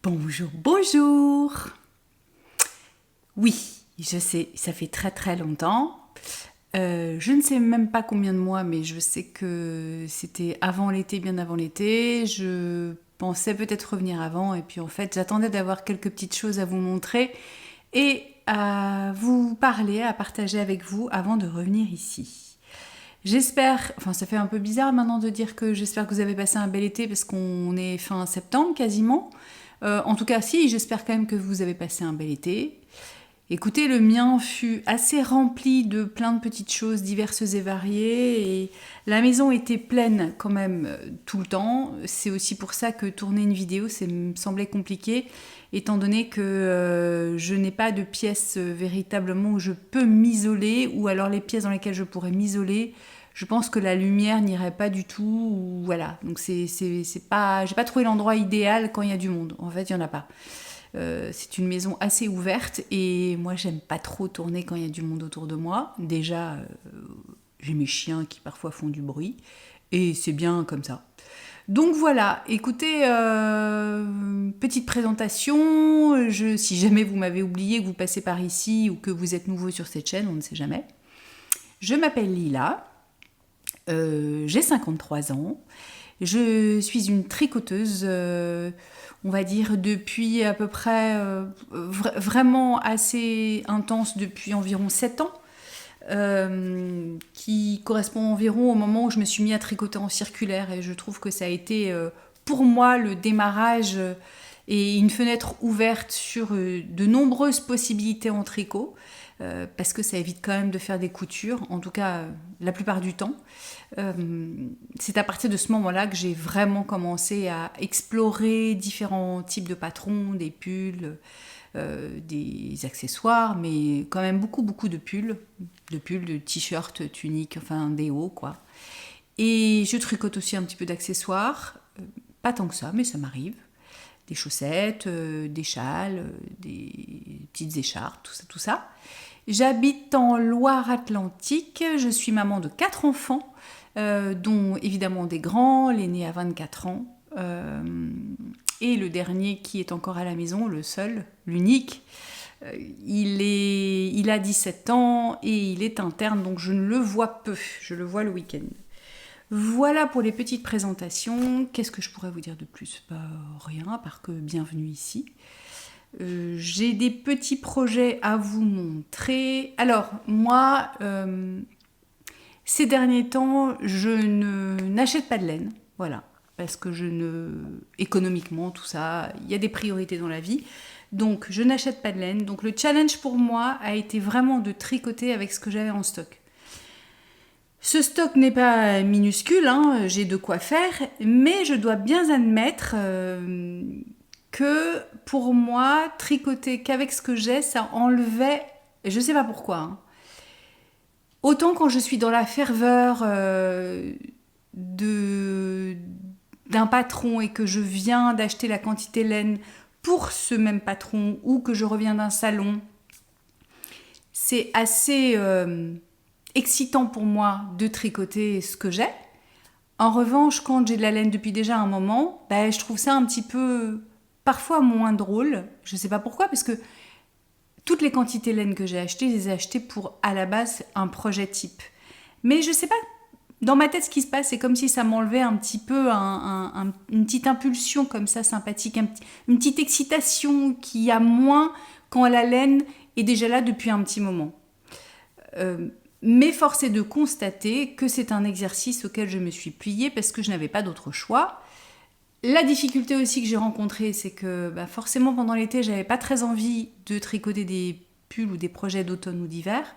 Bonjour, bonjour. Oui, je sais, ça fait très très longtemps. Je ne sais même pas combien de mois, mais je sais que c'était avant l'été, bien avant l'été. Je pensais peut-être revenir avant, et puis en fait, j'attendais d'avoir quelques petites choses à vous montrer et à vous parler, à partager avec vous avant de revenir ici. J'espère, enfin ça fait un peu bizarre maintenant de dire que j'espère que vous avez passé un bel été parce qu'on est fin septembre quasiment. En tout cas, si, j'espère quand même que vous avez passé un bel été. Écoutez, le mien fut assez rempli de plein de petites choses diverses et variées et la maison était pleine quand même tout le temps. C'est aussi pour ça que tourner une vidéo, ça me semblait compliqué étant donné que je n'ai pas de pièces véritablement où je peux m'isoler ou alors les pièces dans lesquelles je pourrais m'isoler. Je pense que la lumière n'irait pas du tout, ou voilà. Donc c'est pas, j'ai pas trouvé l'endroit idéal quand il y a du monde. En fait, il y en a pas. C'est une maison assez ouverte et moi j'aime pas trop tourner quand il y a du monde autour de moi. Déjà, j'ai mes chiens qui parfois font du bruit et c'est bien comme ça. Donc voilà, écoutez, petite présentation. Si jamais vous m'avez oublié, que vous passez par ici ou que vous êtes nouveau sur cette chaîne, on ne sait jamais. Je m'appelle Lila, j'ai 53 ans. Je suis une tricoteuse, on va dire, depuis à peu près, vraiment assez intense depuis environ 7 ans, qui correspond environ au moment où je me suis mis à tricoter en circulaire. Et je trouve que ça a été, pour moi, le démarrage et une fenêtre ouverte sur de nombreuses possibilités en tricot. Parce que ça évite quand même de faire des coutures, en tout cas la plupart du temps. C'est à partir de ce moment-là que j'ai vraiment commencé à explorer différents types de patrons, des pulls, des accessoires, mais quand même beaucoup de pulls, de t-shirts, tuniques, enfin des hauts quoi. Et je tricote aussi un petit peu d'accessoires, pas tant que ça, mais ça m'arrive. Des chaussettes, des châles, des petites écharpes, tout ça. J'habite en Loire-Atlantique, je suis maman de 4 enfants, dont évidemment des grands, l'aîné a 24 ans, et le dernier qui est encore à la maison, le seul, l'unique, il a 17 ans et il est interne, donc je ne le vois peu, je le vois le week-end. Voilà pour les petites présentations. Qu'est-ce que je pourrais vous dire de plus? Rien, à part que bienvenue ici. J'ai des petits projets à vous montrer. Alors, moi, ces derniers temps, je n'achète pas de laine. Voilà. Parce que économiquement, tout ça, il y a des priorités dans la vie. Donc, je n'achète pas de laine. Donc, le challenge pour moi a été vraiment de tricoter avec ce que j'avais en stock. Ce stock n'est pas minuscule, hein, j'ai de quoi faire, mais je dois bien admettre que pour moi, tricoter qu'avec ce que j'ai, ça enlevait, je ne sais pas pourquoi, hein. Autant quand je suis dans la ferveur d'un patron et que je viens d'acheter la quantité laine pour ce même patron ou que je reviens d'un salon, c'est assez excitant pour moi de tricoter ce que j'ai. En revanche, quand j'ai de la laine depuis déjà un moment, je trouve ça un petit peu, parfois moins drôle. Je ne sais pas pourquoi, parce que toutes les quantités de laine que j'ai achetées, je les ai achetées pour, à la base, un projet type. Mais je ne sais pas, dans ma tête, ce qui se passe, c'est comme si ça m'enlevait un petit peu une petite impulsion comme ça, sympathique, une petite excitation qui a moins quand la laine est déjà là depuis un petit moment. Mais force est de constater que c'est un exercice auquel je me suis pliée parce que je n'avais pas d'autre choix. La difficulté aussi que j'ai rencontrée, c'est que forcément pendant l'été, j'avais pas très envie de tricoter des pulls ou des projets d'automne ou d'hiver.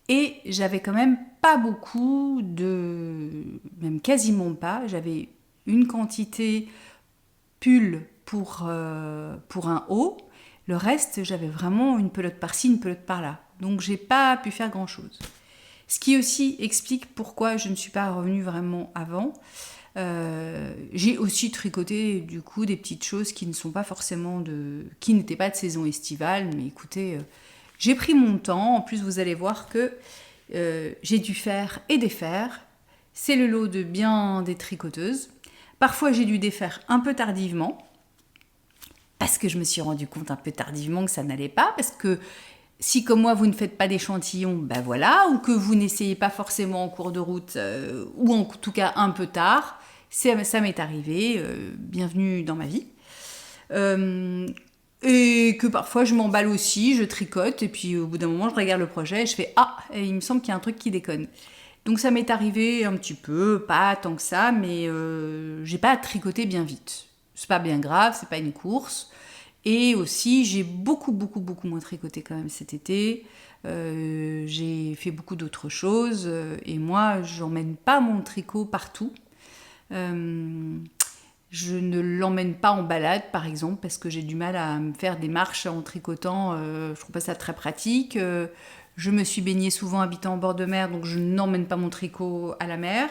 Et j'avais quand même pas beaucoup même quasiment pas. J'avais une quantité pull pour un haut. Le reste, j'avais vraiment une pelote par-ci, une pelote par-là. Donc j'ai pas pu faire grand-chose. Ce qui aussi explique pourquoi je ne suis pas revenue vraiment avant. J'ai aussi tricoté du coup des petites choses qui ne sont pas forcément qui n'étaient pas de saison estivale, mais écoutez, j'ai pris mon temps. En plus, vous allez voir que j'ai dû faire et défaire. C'est le lot de bien des tricoteuses. Parfois, j'ai dû défaire un peu tardivement parce que je me suis rendu compte un peu tardivement que ça n'allait pas, parce que si comme moi vous ne faites pas d'échantillons, ben voilà, ou que vous n'essayez pas forcément en cours de route, ou en tout cas un peu tard, ça m'est arrivé, bienvenue dans ma vie. Et que parfois je m'emballe aussi, je tricote, et puis au bout d'un moment je regarde le projet et je fais « Ah, il me semble qu'il y a un truc qui déconne ». Donc ça m'est arrivé un petit peu, pas tant que ça, mais j'ai pas tricoté bien vite. C'est pas bien grave, c'est pas une course. Et aussi, j'ai beaucoup moins tricoté quand même cet été. J'ai fait beaucoup d'autres choses. Et moi, j'emmène pas mon tricot partout. Je ne l'emmène pas en balade, par exemple, parce que j'ai du mal à me faire des marches en tricotant. Je trouve pas ça très pratique. Je me suis baignée souvent habitant en bord de mer, donc je n'emmène pas mon tricot à la mer.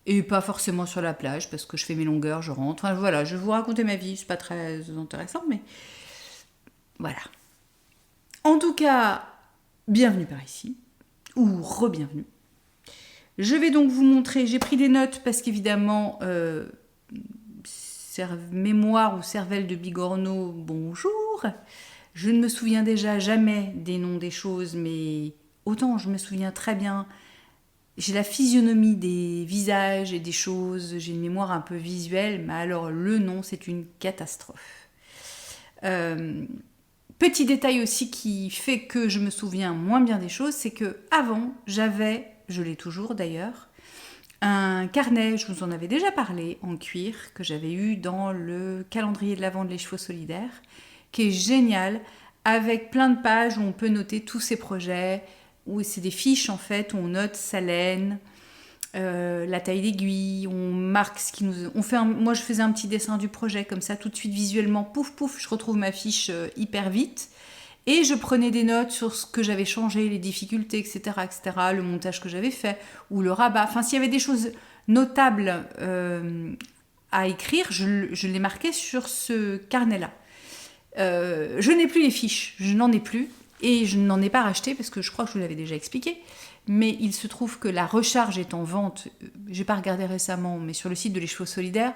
Et pas forcément sur la plage, parce que je fais mes longueurs, je rentre. Enfin voilà, je vais vous raconter ma vie, c'est pas très intéressant, mais voilà. En tout cas, bienvenue par ici, ou re-bienvenue. Je vais donc vous montrer, j'ai pris des notes parce qu'évidemment, mémoire ou cervelle de Bigorneau, bonjour. Je ne me souviens déjà jamais des noms des choses, mais autant je me souviens très bien. J'ai la physionomie des visages et des choses, j'ai une mémoire un peu visuelle, mais alors le nom, c'est une catastrophe. Petit détail aussi qui fait que je me souviens moins bien des choses, c'est que avant, j'avais, je l'ai toujours d'ailleurs, un carnet, je vous en avais déjà parlé, en cuir, que j'avais eu dans le calendrier de l'Avent de Les Chevaux Solidaires, qui est génial, avec plein de pages où on peut noter tous ses projets, où c'est des fiches en fait, où on note sa laine, la taille d'aiguille, on marque ce qui nous... moi je faisais un petit dessin du projet, comme ça tout de suite visuellement, pouf pouf, je retrouve ma fiche hyper vite. Et je prenais des notes sur ce que j'avais changé, les difficultés, etc., le montage que j'avais fait, ou le rabat. Enfin, s'il y avait des choses notables à écrire, je les marquais sur ce carnet-là. Je n'ai plus les fiches, je n'en ai plus, et je n'en ai pas racheté, parce que je crois que je vous l'avais déjà expliqué, mais il se trouve que la recharge est en vente, j'ai pas regardé récemment, mais sur le site de Les Chevaux Solidaires,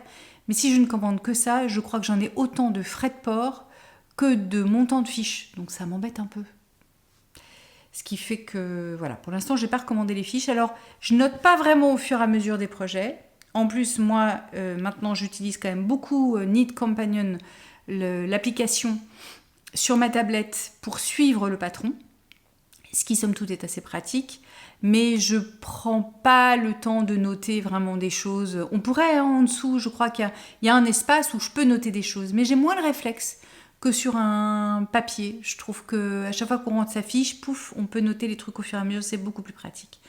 mais si je ne commande que ça, je crois que j'en ai autant de frais de port que de montant de fiches. Donc ça m'embête un peu. Ce qui fait que, voilà, pour l'instant, je n'ai pas recommandé les fiches. Alors, je note pas vraiment au fur et à mesure des projets. En plus, moi, maintenant, j'utilise quand même beaucoup Knit Companion, l'application sur ma tablette pour suivre le patron, ce qui, somme toute, est assez pratique. Mais je prends pas le temps de noter vraiment des choses. On pourrait, en dessous, je crois qu'il y a un espace où je peux noter des choses, mais j'ai moins le réflexe que sur un papier. Je trouve qu'à chaque fois qu'on rentre sa fiche, pouf, on peut noter les trucs au fur et à mesure, c'est beaucoup plus pratique.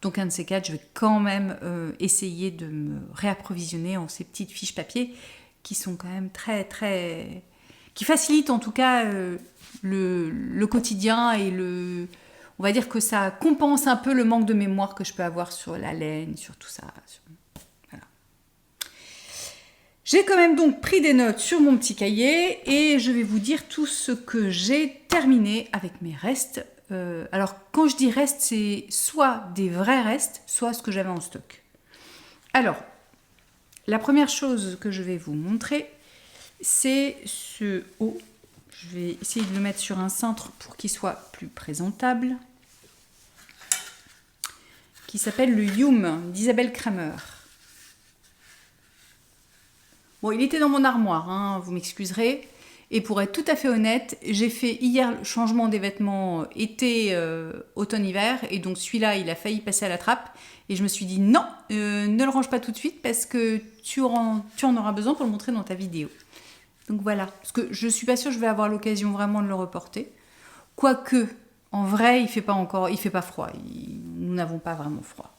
Donc un de ces quatre, je vais quand même essayer de me réapprovisionner en ces petites fiches papier qui sont quand même très... qui facilitent en tout cas le quotidien et on va dire que ça compense un peu le manque de mémoire que je peux avoir sur la laine, sur tout ça. Voilà. J'ai quand même donc pris des notes sur mon petit cahier et je vais vous dire tout ce que j'ai terminé avec mes restes. Alors quand je dis restes, c'est soit des vrais restes, soit ce que j'avais en stock. Alors, la première chose que je vais vous montrer, c'est ce haut. Je vais essayer de le mettre sur un cintre pour qu'il soit plus présentable. Qui s'appelle le Youm d'Isabelle Kramer. Bon, il était dans mon armoire, hein, vous m'excuserez. Et pour être tout à fait honnête, j'ai fait hier le changement des vêtements été, automne, hiver. Et donc celui-là, il a failli passer à la trappe. Et je me suis dit non, ne le range pas tout de suite parce que tu en auras besoin pour le montrer dans ta vidéo. Donc voilà, parce que je suis pas sûre que je vais avoir l'occasion vraiment de le reporter. Quoique, en vrai, il fait pas froid. Nous n'avons pas vraiment froid.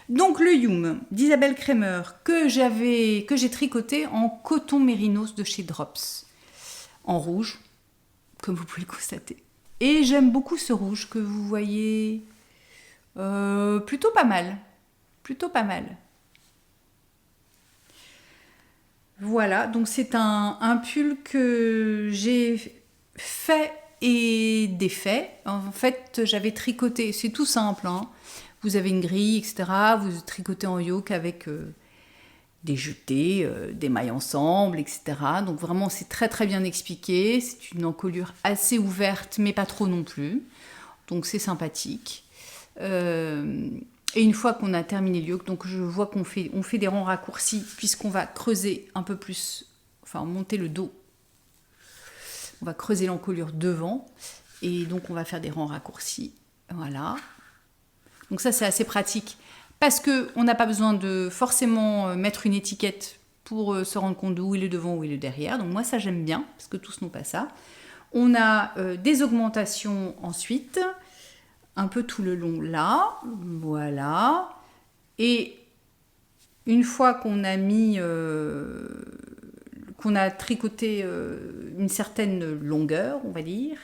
Donc le Youm d'Isabelle Kramer que j'ai tricoté en coton mérinos de chez Drops, en rouge, comme vous pouvez le constater. Et j'aime beaucoup ce rouge que vous voyez, plutôt pas mal. Voilà, donc c'est un pull que j'ai fait et défait. En fait, j'avais tricoté, c'est tout simple, hein. Vous avez une grille, etc. Vous tricotez en yoke avec des jetés, des mailles ensemble, etc. Donc vraiment, c'est très très bien expliqué. C'est une encolure assez ouverte, mais pas trop non plus. Donc c'est sympathique. Et une fois qu'on a terminé le yoke, donc je vois on fait des rangs raccourcis, puisqu'on va creuser un peu plus, enfin monter le dos. On va creuser l'encolure devant. Et donc on va faire des rangs raccourcis. Voilà. Donc ça, c'est assez pratique. Parce qu'on n'a pas besoin de forcément mettre une étiquette pour se rendre compte de où est le devant, où est le derrière. Donc moi, ça, j'aime bien, parce que tous n'ont pas ça. On a des augmentations ensuite, un peu tout le long là. Voilà. Et une fois qu'on a mis... qu'on a tricoté une certaine longueur, on va dire,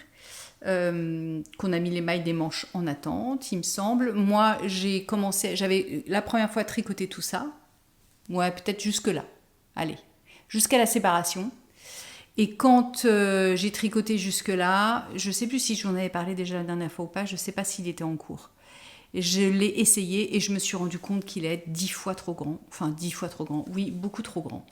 qu'on a mis les mailles des manches en attente, il me semble. Moi, j'avais la première fois tricoté tout ça. Ouais, peut-être jusque-là. Allez, jusqu'à la séparation. Et quand j'ai tricoté jusque-là, je ne sais plus si j'en avais parlé déjà la dernière fois ou pas, je ne sais pas s'il était en cours. Je l'ai essayé et je me suis rendu compte qu'il est 10 fois trop grand. Enfin, 10 fois trop grand. Oui, beaucoup trop grand.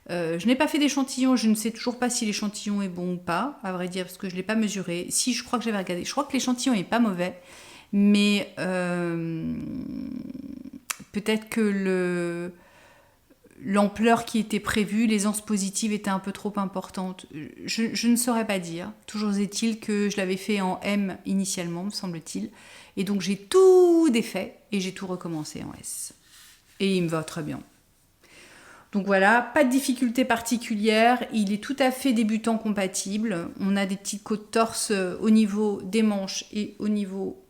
Je n'ai pas fait d'échantillon, je ne sais toujours pas si l'échantillon est bon ou pas, à vrai dire, parce que je ne l'ai pas mesuré. Si, je crois que j'avais regardé. Je crois que l'échantillon n'est pas mauvais, mais peut-être que l'ampleur qui était prévue, les anses positives étaient un peu trop importantes. Je ne saurais pas dire. Toujours est-il que je l'avais fait en M initialement, me semble-t-il. Et donc j'ai tout défait et j'ai tout recommencé en S. Et il me va très bien. Donc voilà, pas de difficulté particulière, il est tout à fait débutant compatible. On a des petites côtes torse au niveau des manches et au niveau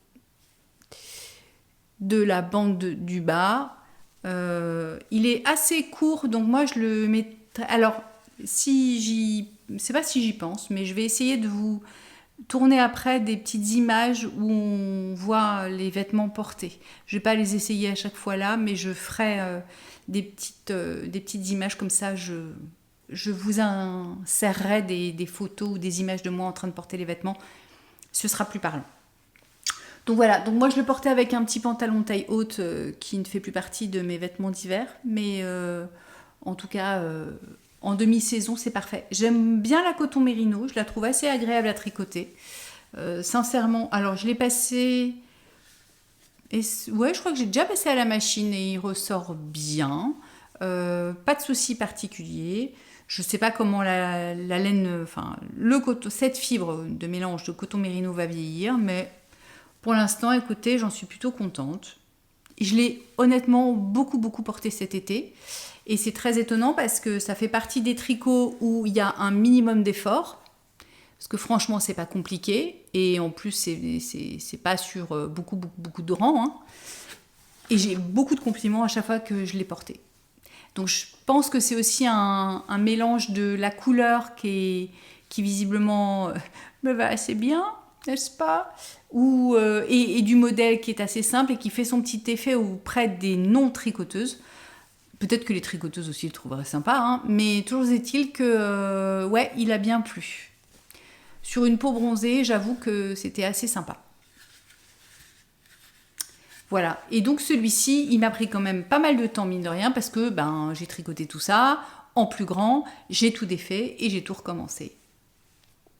de la bande du bas. Il est assez court, donc moi je le mets... Alors, c'est pas si j'y pense, mais je vais essayer de vous tourner après des petites images où on voit les vêtements portés. Je vais pas les essayer à chaque fois là, mais je ferai des petites images comme ça. Je vous insérerai des photos ou des images de moi en train de porter les vêtements. Ce sera plus parlant. Donc voilà, donc moi je le portais avec un petit pantalon taille haute qui ne fait plus partie de mes vêtements d'hiver, mais en tout cas en demi-saison c'est parfait. J'aime bien la coton mérino, je la trouve assez agréable à tricoter. Sincèrement, alors je l'ai passé, ouais je crois que j'ai déjà passé à la machine et il ressort bien, pas de souci particulier. Je ne sais pas comment la laine, enfin cette fibre de mélange de coton mérino va vieillir, mais pour l'instant, écoutez, j'en suis plutôt contente. Je l'ai honnêtement beaucoup porté cet été. Et c'est très étonnant parce que ça fait partie des tricots où il y a un minimum d'effort. Parce que franchement, c'est pas compliqué. Et en plus, c'est pas sur beaucoup de rangs. Hein. Et j'ai beaucoup de compliments à chaque fois que je l'ai porté. Donc je pense que c'est aussi un mélange de la couleur qui visiblement me va assez bien, n'est-ce pas ? Et du modèle qui est assez simple et qui fait son petit effet auprès des non-tricoteuses. Peut-être que les tricoteuses aussi le trouveraient sympa, hein, mais toujours est-il que, ouais, il a bien plu. Sur une peau bronzée, j'avoue que c'était assez sympa. Voilà, et donc celui-ci, il m'a pris quand même pas mal de temps, mine de rien, parce que j'ai tricoté tout ça, en plus grand, j'ai tout défait et j'ai tout recommencé.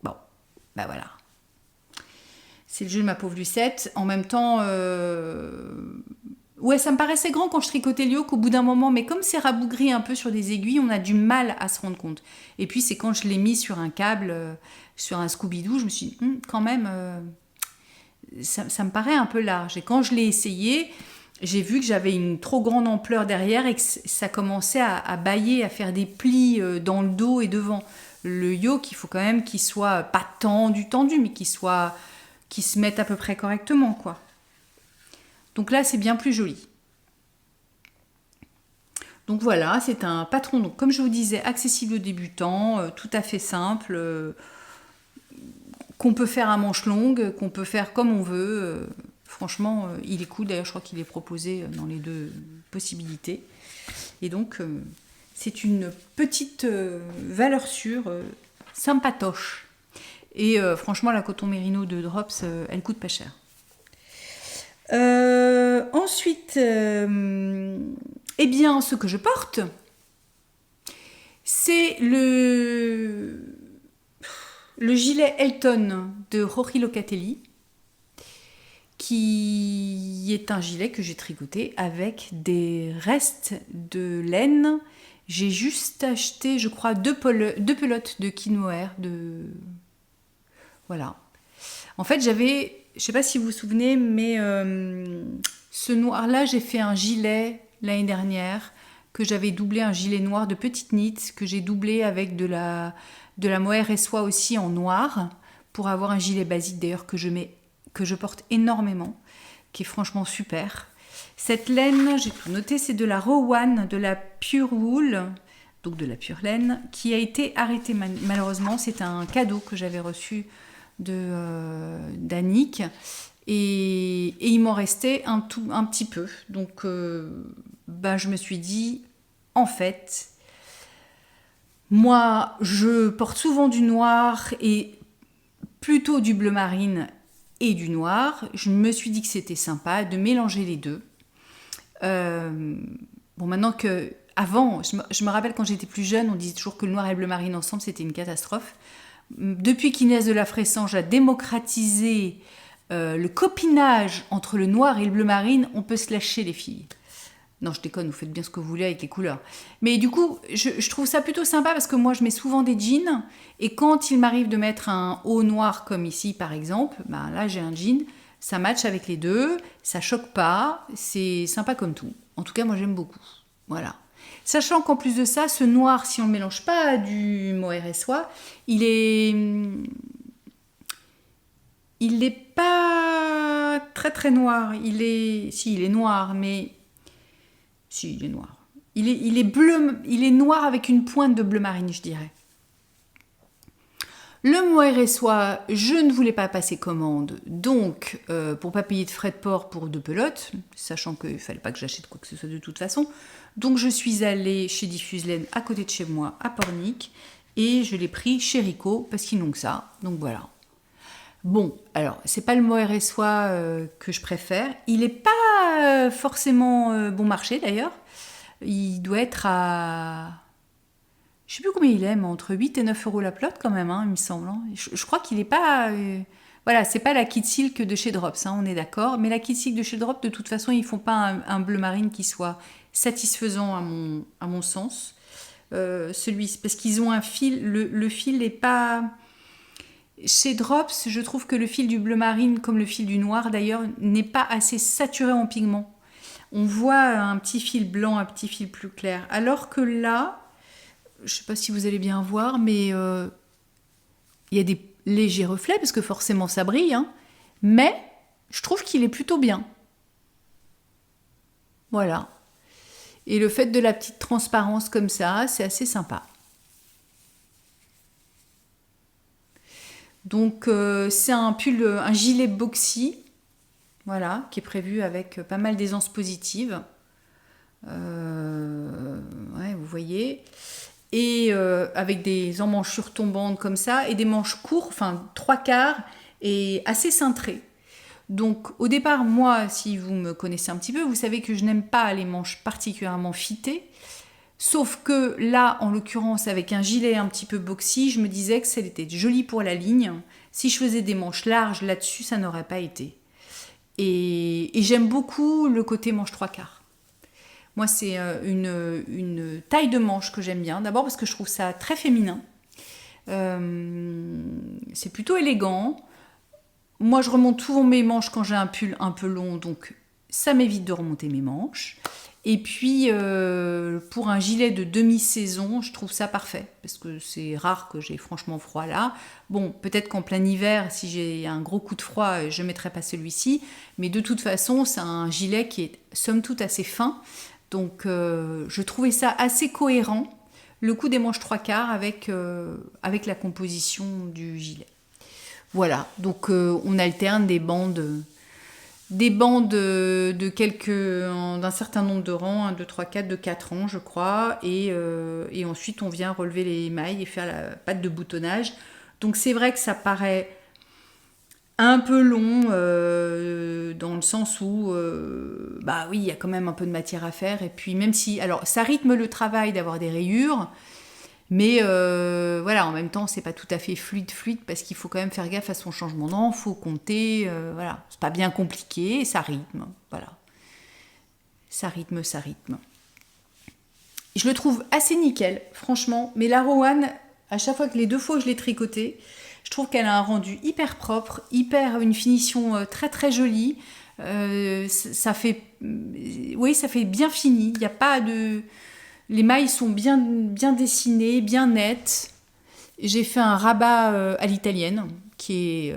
Bon, voilà. C'est le jeu de ma pauvre Lucette. En même temps, ouais, ça me paraissait grand quand je tricotais le yoke au bout d'un moment, mais comme c'est rabougri un peu sur des aiguilles, on a du mal à se rendre compte. Et puis c'est quand je l'ai mis sur un câble, sur un Scooby-Doo, je me suis dit, quand même, ça me paraît un peu large. Et quand je l'ai essayé, j'ai vu que j'avais une trop grande ampleur derrière et que ça commençait à bâiller, à faire des plis dans le dos et devant. Le yoke, il faut quand même qu'il soit pas tendu, mais qu'il se mette à peu près correctement, quoi. Donc là, c'est bien plus joli. Donc voilà, c'est un patron, donc, comme je vous disais, accessible aux débutants, tout à fait simple, qu'on peut faire à manches longues, qu'on peut faire comme on veut. Franchement, il est cool. D'ailleurs, je crois qu'il est proposé dans les deux possibilités. Et donc, c'est une petite valeur sûre, sympatoche. Et franchement, la coton mérino de Drops, elle coûte pas cher. Ensuite, Eh bien, ce que je porte, c'est le gilet Elton de Rory Locatelli, qui est un gilet que j'ai tricoté avec des restes de laine. J'ai juste acheté, je crois, deux pelotes de Kinmohair. Voilà. En fait, j'avais, je ne sais pas si vous vous souvenez, mais ce noir-là, j'ai fait un gilet l'année dernière, que j'avais doublé, un gilet noir de petite nit, que j'ai doublé avec de la mohair et soie aussi en noir, pour avoir un gilet basique d'ailleurs que je porte énormément, qui est franchement super. Cette laine, j'ai tout noté, c'est de la Rowan, de la Pure Wool, donc de la pure laine, qui a été arrêtée malheureusement. C'est un cadeau que j'avais reçu d'Annick, et il m'en restait un petit peu. Donc je me suis dit, en fait, moi je porte souvent du noir et plutôt du bleu marine et du noir. Je me suis dit que c'était sympa de mélanger les deux. Maintenant que avant, je me rappelle quand j'étais plus jeune, on disait toujours que le noir et le bleu marine ensemble, c'était une catastrophe. Depuis qu'Inès de la Fressange a démocratisé le copinage entre le noir et le bleu marine, on peut se lâcher les filles. Non, je déconne, vous faites bien ce que vous voulez avec les couleurs. Mais du coup, je trouve ça plutôt sympa parce que moi, je mets souvent des jeans. Et quand il m'arrive de mettre un haut noir comme ici, par exemple, là, j'ai un jean. Ça match avec les deux, ça choque pas, c'est sympa comme tout. En tout cas, moi, j'aime beaucoup. Voilà. Sachant qu'en plus de ça, ce noir, si on ne mélange pas du mohair et soie, il est pas très très noir. Il est noir, mais si, il est noir. Il est bleu, il est noir avec une pointe de bleu marine, je dirais. Le mohair et soie, je ne voulais pas passer commande, donc pour pas payer de frais de port pour 2 pelotes, sachant qu'il ne fallait pas que j'achète quoi que ce soit de toute façon, donc je suis allée chez Diffuse Laine à côté de chez moi, à Pornic, et je l'ai pris chez Rico, parce qu'ils n'ont que ça, donc voilà. Bon, alors, c'est pas le mohair et soie que je préfère, il n'est pas forcément bon marché d'ailleurs, il doit être à... Je sais plus combien il est, mais entre 8 et 9 euros la pelote quand même, il me semble. Je crois qu'il n'est pas... voilà, c'est pas la Kid Silk de chez Drops, on est d'accord. Mais la Kid Silk de chez Drops, de toute façon, ils font pas un bleu marine qui soit satisfaisant à mon sens. Parce qu'ils ont un fil, le fil n'est pas... Chez Drops, je trouve que le fil du bleu marine, comme le fil du noir d'ailleurs, n'est pas assez saturé en pigments. On voit un petit fil blanc, un petit fil plus clair. Alors que là... Je ne sais pas si vous allez bien voir, mais il y a des légers reflets, parce que forcément ça brille, mais je trouve qu'il est plutôt bien. Voilà. Et le fait de la petite transparence comme ça, c'est assez sympa. Donc c'est un pull, un gilet boxy, voilà, qui est prévu avec pas mal d'aisance positive. Ouais, vous voyez. Et avec des emmanchures tombantes comme ça, et des manches courtes, enfin 3/4, et assez cintrées. Donc au départ, moi, si vous me connaissez un petit peu, vous savez que je n'aime pas les manches particulièrement fitées, sauf que là, en l'occurrence, avec un gilet un petit peu boxy, je me disais que ça était joli pour la ligne. Si je faisais des manches larges là-dessus, ça n'aurait pas été. Et j'aime beaucoup le côté manche 3/4. Moi, c'est une taille de manche que j'aime bien. D'abord parce que je trouve ça très féminin. C'est plutôt élégant. Moi, je remonte souvent mes manches quand j'ai un pull un peu long, donc ça m'évite de remonter mes manches. Et puis, pour un gilet de demi-saison, je trouve ça parfait, parce que c'est rare que j'ai franchement froid là. Bon, peut-être qu'en plein hiver, si j'ai un gros coup de froid, je ne mettrai pas celui-ci. Mais de toute façon, c'est un gilet qui est somme toute assez fin. Donc je trouvais ça assez cohérent, le coup des manches 3/4 avec la composition du gilet. Voilà, donc on alterne des bandes d'un certain nombre de rangs, 1, 2, 3, 4, de 4 rangs je crois, et ensuite on vient relever les mailles et faire la patte de boutonnage. Donc c'est vrai que ça paraît un peu long dans le sens où, bah oui, il y a quand même un peu de matière à faire. Et puis même si, alors ça rythme le travail d'avoir des rayures, mais voilà, en même temps, c'est pas tout à fait fluide, parce qu'il faut quand même faire gaffe à son changement d'encre, faut compter, voilà. C'est pas bien compliqué, ça rythme, voilà. Ça rythme. Je le trouve assez nickel, franchement. Mais la Rowan, à chaque fois que les 2 fois que je l'ai tricoté, je trouve qu'elle a un rendu hyper propre, une finition très très jolie. Ça fait, oui, ça fait bien fini. Il y a pas de, les mailles sont bien dessinées, bien nettes. J'ai fait un rabat à l'italienne qui est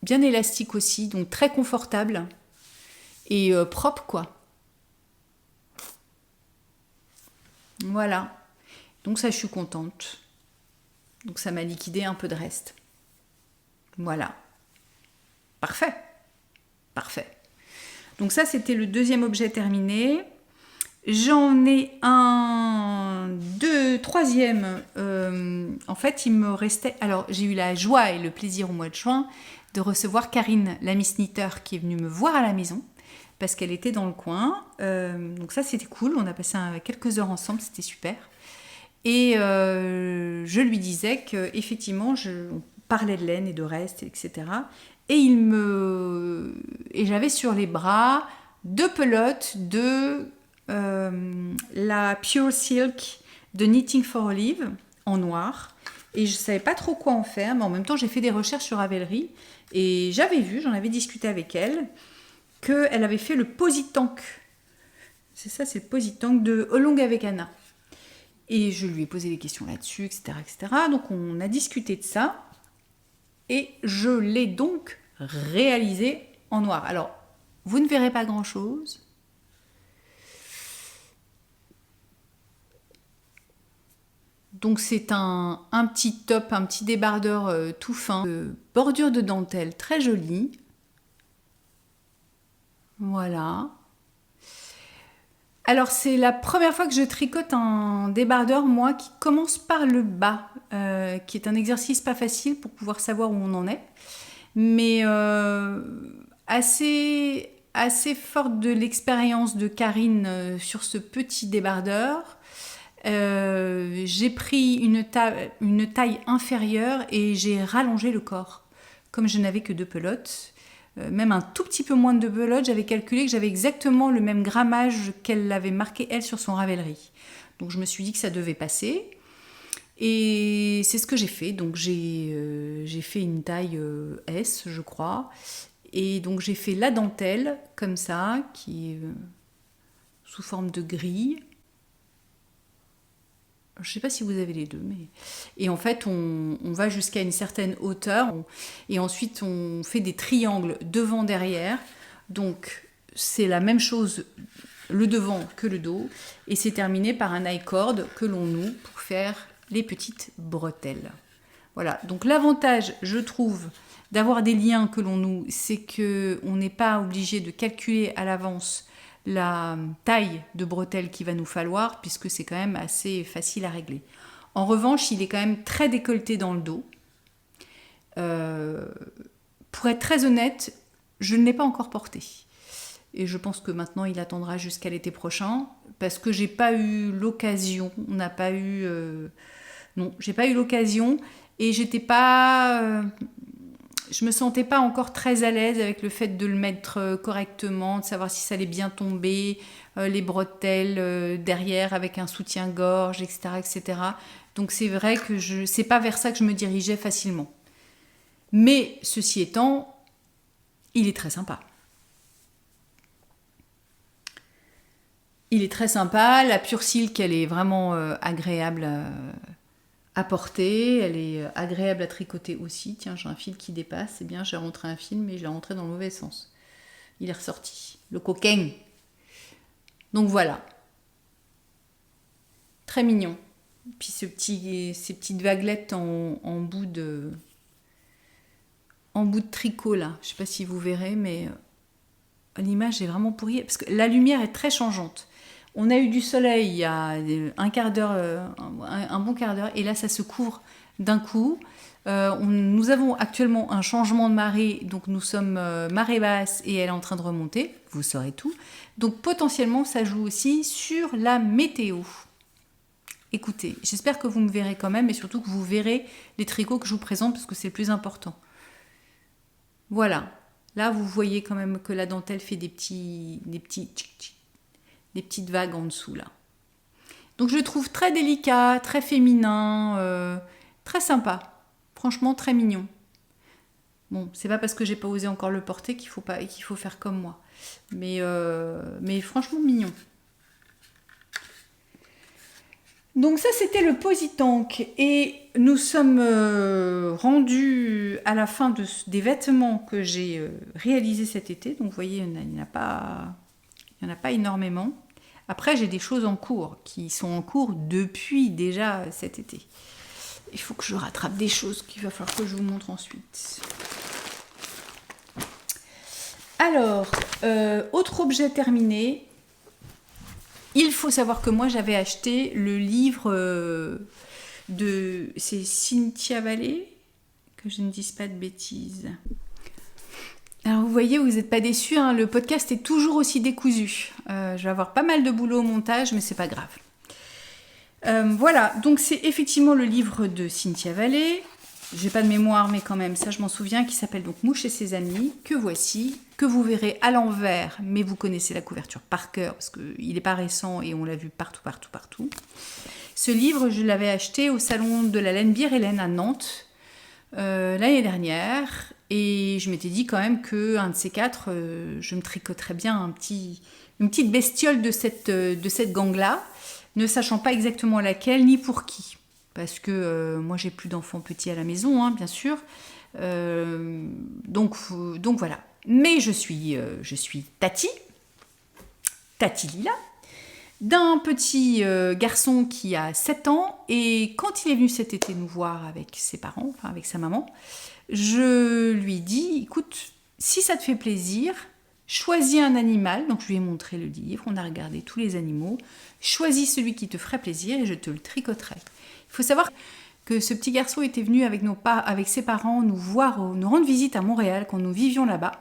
bien élastique aussi, donc très confortable et propre quoi. Voilà. Donc ça, je suis contente. Donc ça m'a liquidé un peu de reste. Voilà. Parfait. Parfait. Donc ça, c'était le 2e objet terminé. J'en ai un, 3e. En fait, il me restait... Alors, j'ai eu la joie et le plaisir au mois de juin de recevoir Karine, la Miss Knitter, qui est venue me voir à la maison parce qu'elle était dans le coin. Donc ça, c'était cool. On a passé quelques heures ensemble. C'était super. Et je lui disais qu'effectivement, on parlait de laine et de reste, etc. Et j'avais sur les bras 2 pelotes de la Pure Silk de Knitting for Olive en noir. Et je ne savais pas trop quoi en faire, mais en même temps, j'ai fait des recherches sur Ravelry. Et j'avais vu, j'en avais discuté avec elle, qu'elle avait fait le Posy Tank. C'est ça, c'est le Posy Tank de Oolong avec Anna. Et je lui ai posé des questions là-dessus, etc., etc. Donc on a discuté de ça. Et je l'ai donc réalisé en noir. Alors, vous ne verrez pas grand-chose. Donc c'est un petit top, un petit débardeur tout fin, bordure de dentelle très jolie. Voilà. Alors c'est la première fois que je tricote un débardeur, moi, qui commence par le bas, qui est un exercice pas facile pour pouvoir savoir où on en est, mais assez forte de l'expérience de Karine sur ce petit débardeur. J'ai pris une taille inférieure et j'ai rallongé le corps. Comme je n'avais que 2 pelotes, même un tout petit peu moins de 2 pelotes, j'avais calculé que j'avais exactement le même grammage qu'elle avait marqué elle sur son Ravelry. Donc je me suis dit que ça devait passer. Et c'est ce que j'ai fait. Donc j'ai fait une taille S, je crois. Et donc j'ai fait la dentelle comme ça, qui est sous forme de grille. Je ne sais pas si vous avez les deux, mais... Et en fait, on va jusqu'à une certaine hauteur, et ensuite on fait des triangles devant-derrière. Donc, c'est la même chose, le devant que le dos, et c'est terminé par un I-cord que l'on noue pour faire les petites bretelles. Voilà, donc l'avantage, je trouve, d'avoir des liens que l'on noue, c'est qu'on n'est pas obligé de calculer à l'avance la taille de bretelle qu'il va nous falloir, puisque c'est quand même assez facile à régler. En revanche, il est quand même très décolleté dans le dos. Pour être très honnête, je ne l'ai pas encore porté. Et je pense que maintenant, il attendra jusqu'à l'été prochain, parce que j'ai pas eu l'occasion. On n'a pas eu... non, j'ai pas eu l'occasion, et j'étais pas... je me sentais pas encore très à l'aise avec le fait de le mettre correctement, de savoir si ça allait bien tomber, les bretelles derrière avec un soutien-gorge, etc., etc. Donc c'est vrai que c'est pas vers ça que je me dirigeais facilement. Mais ceci étant, il est très sympa. Il est très sympa. La Pure Silk, elle est vraiment agréable à porter, elle est agréable à tricoter aussi. Tiens, j'ai un fil qui dépasse, c'est bien, j'ai rentré un fil, mais je l'ai rentré dans le mauvais sens. Il est ressorti, le coquin. Donc voilà. Très mignon. Puis ces petites vaguelettes en bout de tricot là. Je sais pas si vous verrez, mais l'image est vraiment pourrie, parce que la lumière est très changeante. On a eu du soleil il y a un quart d'heure, un bon quart d'heure, et là ça se couvre d'un coup. Nous avons actuellement un changement de marée, donc nous sommes marée basse et elle est en train de remonter, vous saurez tout. Donc potentiellement ça joue aussi sur la météo. Écoutez, j'espère que vous me verrez quand même et surtout que vous verrez les tricots que je vous présente parce que c'est le plus important. Voilà, là vous voyez quand même que la dentelle fait des petites vagues en dessous là. Donc je le trouve très délicat, très féminin, très sympa. Franchement, très mignon. Bon, c'est pas parce que j'ai pas osé encore le porter qu'il faut faire comme moi. Mais franchement mignon. Donc ça, c'était le Positank. Et nous sommes rendus à la fin des vêtements que j'ai réalisés cet été. Donc vous voyez, il n'y en a pas énormément. Après, j'ai des choses en cours, qui sont en cours depuis déjà cet été. Il faut que je rattrape des choses qu'il va falloir que je vous montre ensuite. Alors, autre objet terminé. Il faut savoir que moi, j'avais acheté le livre c'est Cynthia Vallée, que je ne dise pas de bêtises. Alors, vous voyez, vous n'êtes pas déçus, hein, le podcast est toujours aussi décousu. Je vais avoir pas mal de boulot au montage, mais c'est pas grave. Voilà, donc c'est effectivement le livre de Cynthia Vallée. J'ai pas de mémoire, mais quand même, ça je m'en souviens, qui s'appelle donc Mouche et ses amis, que voici, que vous verrez à l'envers, mais vous connaissez la couverture par cœur, parce qu'il n'est pas récent et on l'a vu partout. Ce livre, je l'avais acheté au salon de la laine Bière-Hélène à Nantes, l'année dernière, et je m'étais dit quand même qu'un de ces quatre, je me tricoterais bien une petite bestiole de cette gangue-là, ne sachant pas exactement laquelle ni pour qui. Parce que moi j'ai plus d'enfants petits à la maison, hein, bien sûr. Donc voilà. Mais je suis Tati Lila, d'un petit garçon qui a 7 ans. Et quand il est venu cet été nous voir avec ses parents, enfin avec sa maman, je lui dis, écoute, si ça te fait plaisir, choisis un animal. Donc je lui ai montré le livre, on a regardé tous les animaux. Choisis celui qui te ferait plaisir et je te le tricoterai. Il faut savoir que ce petit garçon était venu avec ses parents nous rendre visite à Montréal quand nous vivions là-bas.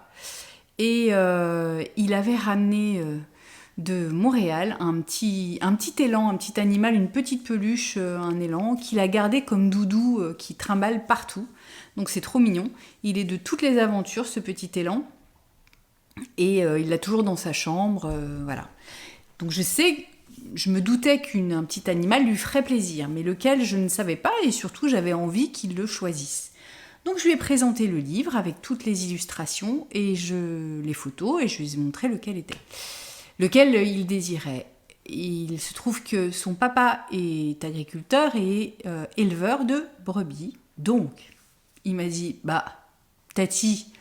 Et il avait ramené de Montréal un petit élan, un petit animal, une petite peluche, un élan, qu'il a gardé comme doudou, qui trimballe partout. Donc c'est trop mignon. Il est de toutes les aventures, ce petit élan. Et il l'a toujours dans sa chambre, voilà. Donc je me doutais qu'un petit animal lui ferait plaisir, mais lequel je ne savais pas, et surtout j'avais envie qu'il le choisisse. Donc je lui ai présenté le livre avec toutes les illustrations et les photos, et je lui ai montré lequel il désirait. Il se trouve que son papa est agriculteur et éleveur de brebis. Donc il m'a dit, Tati,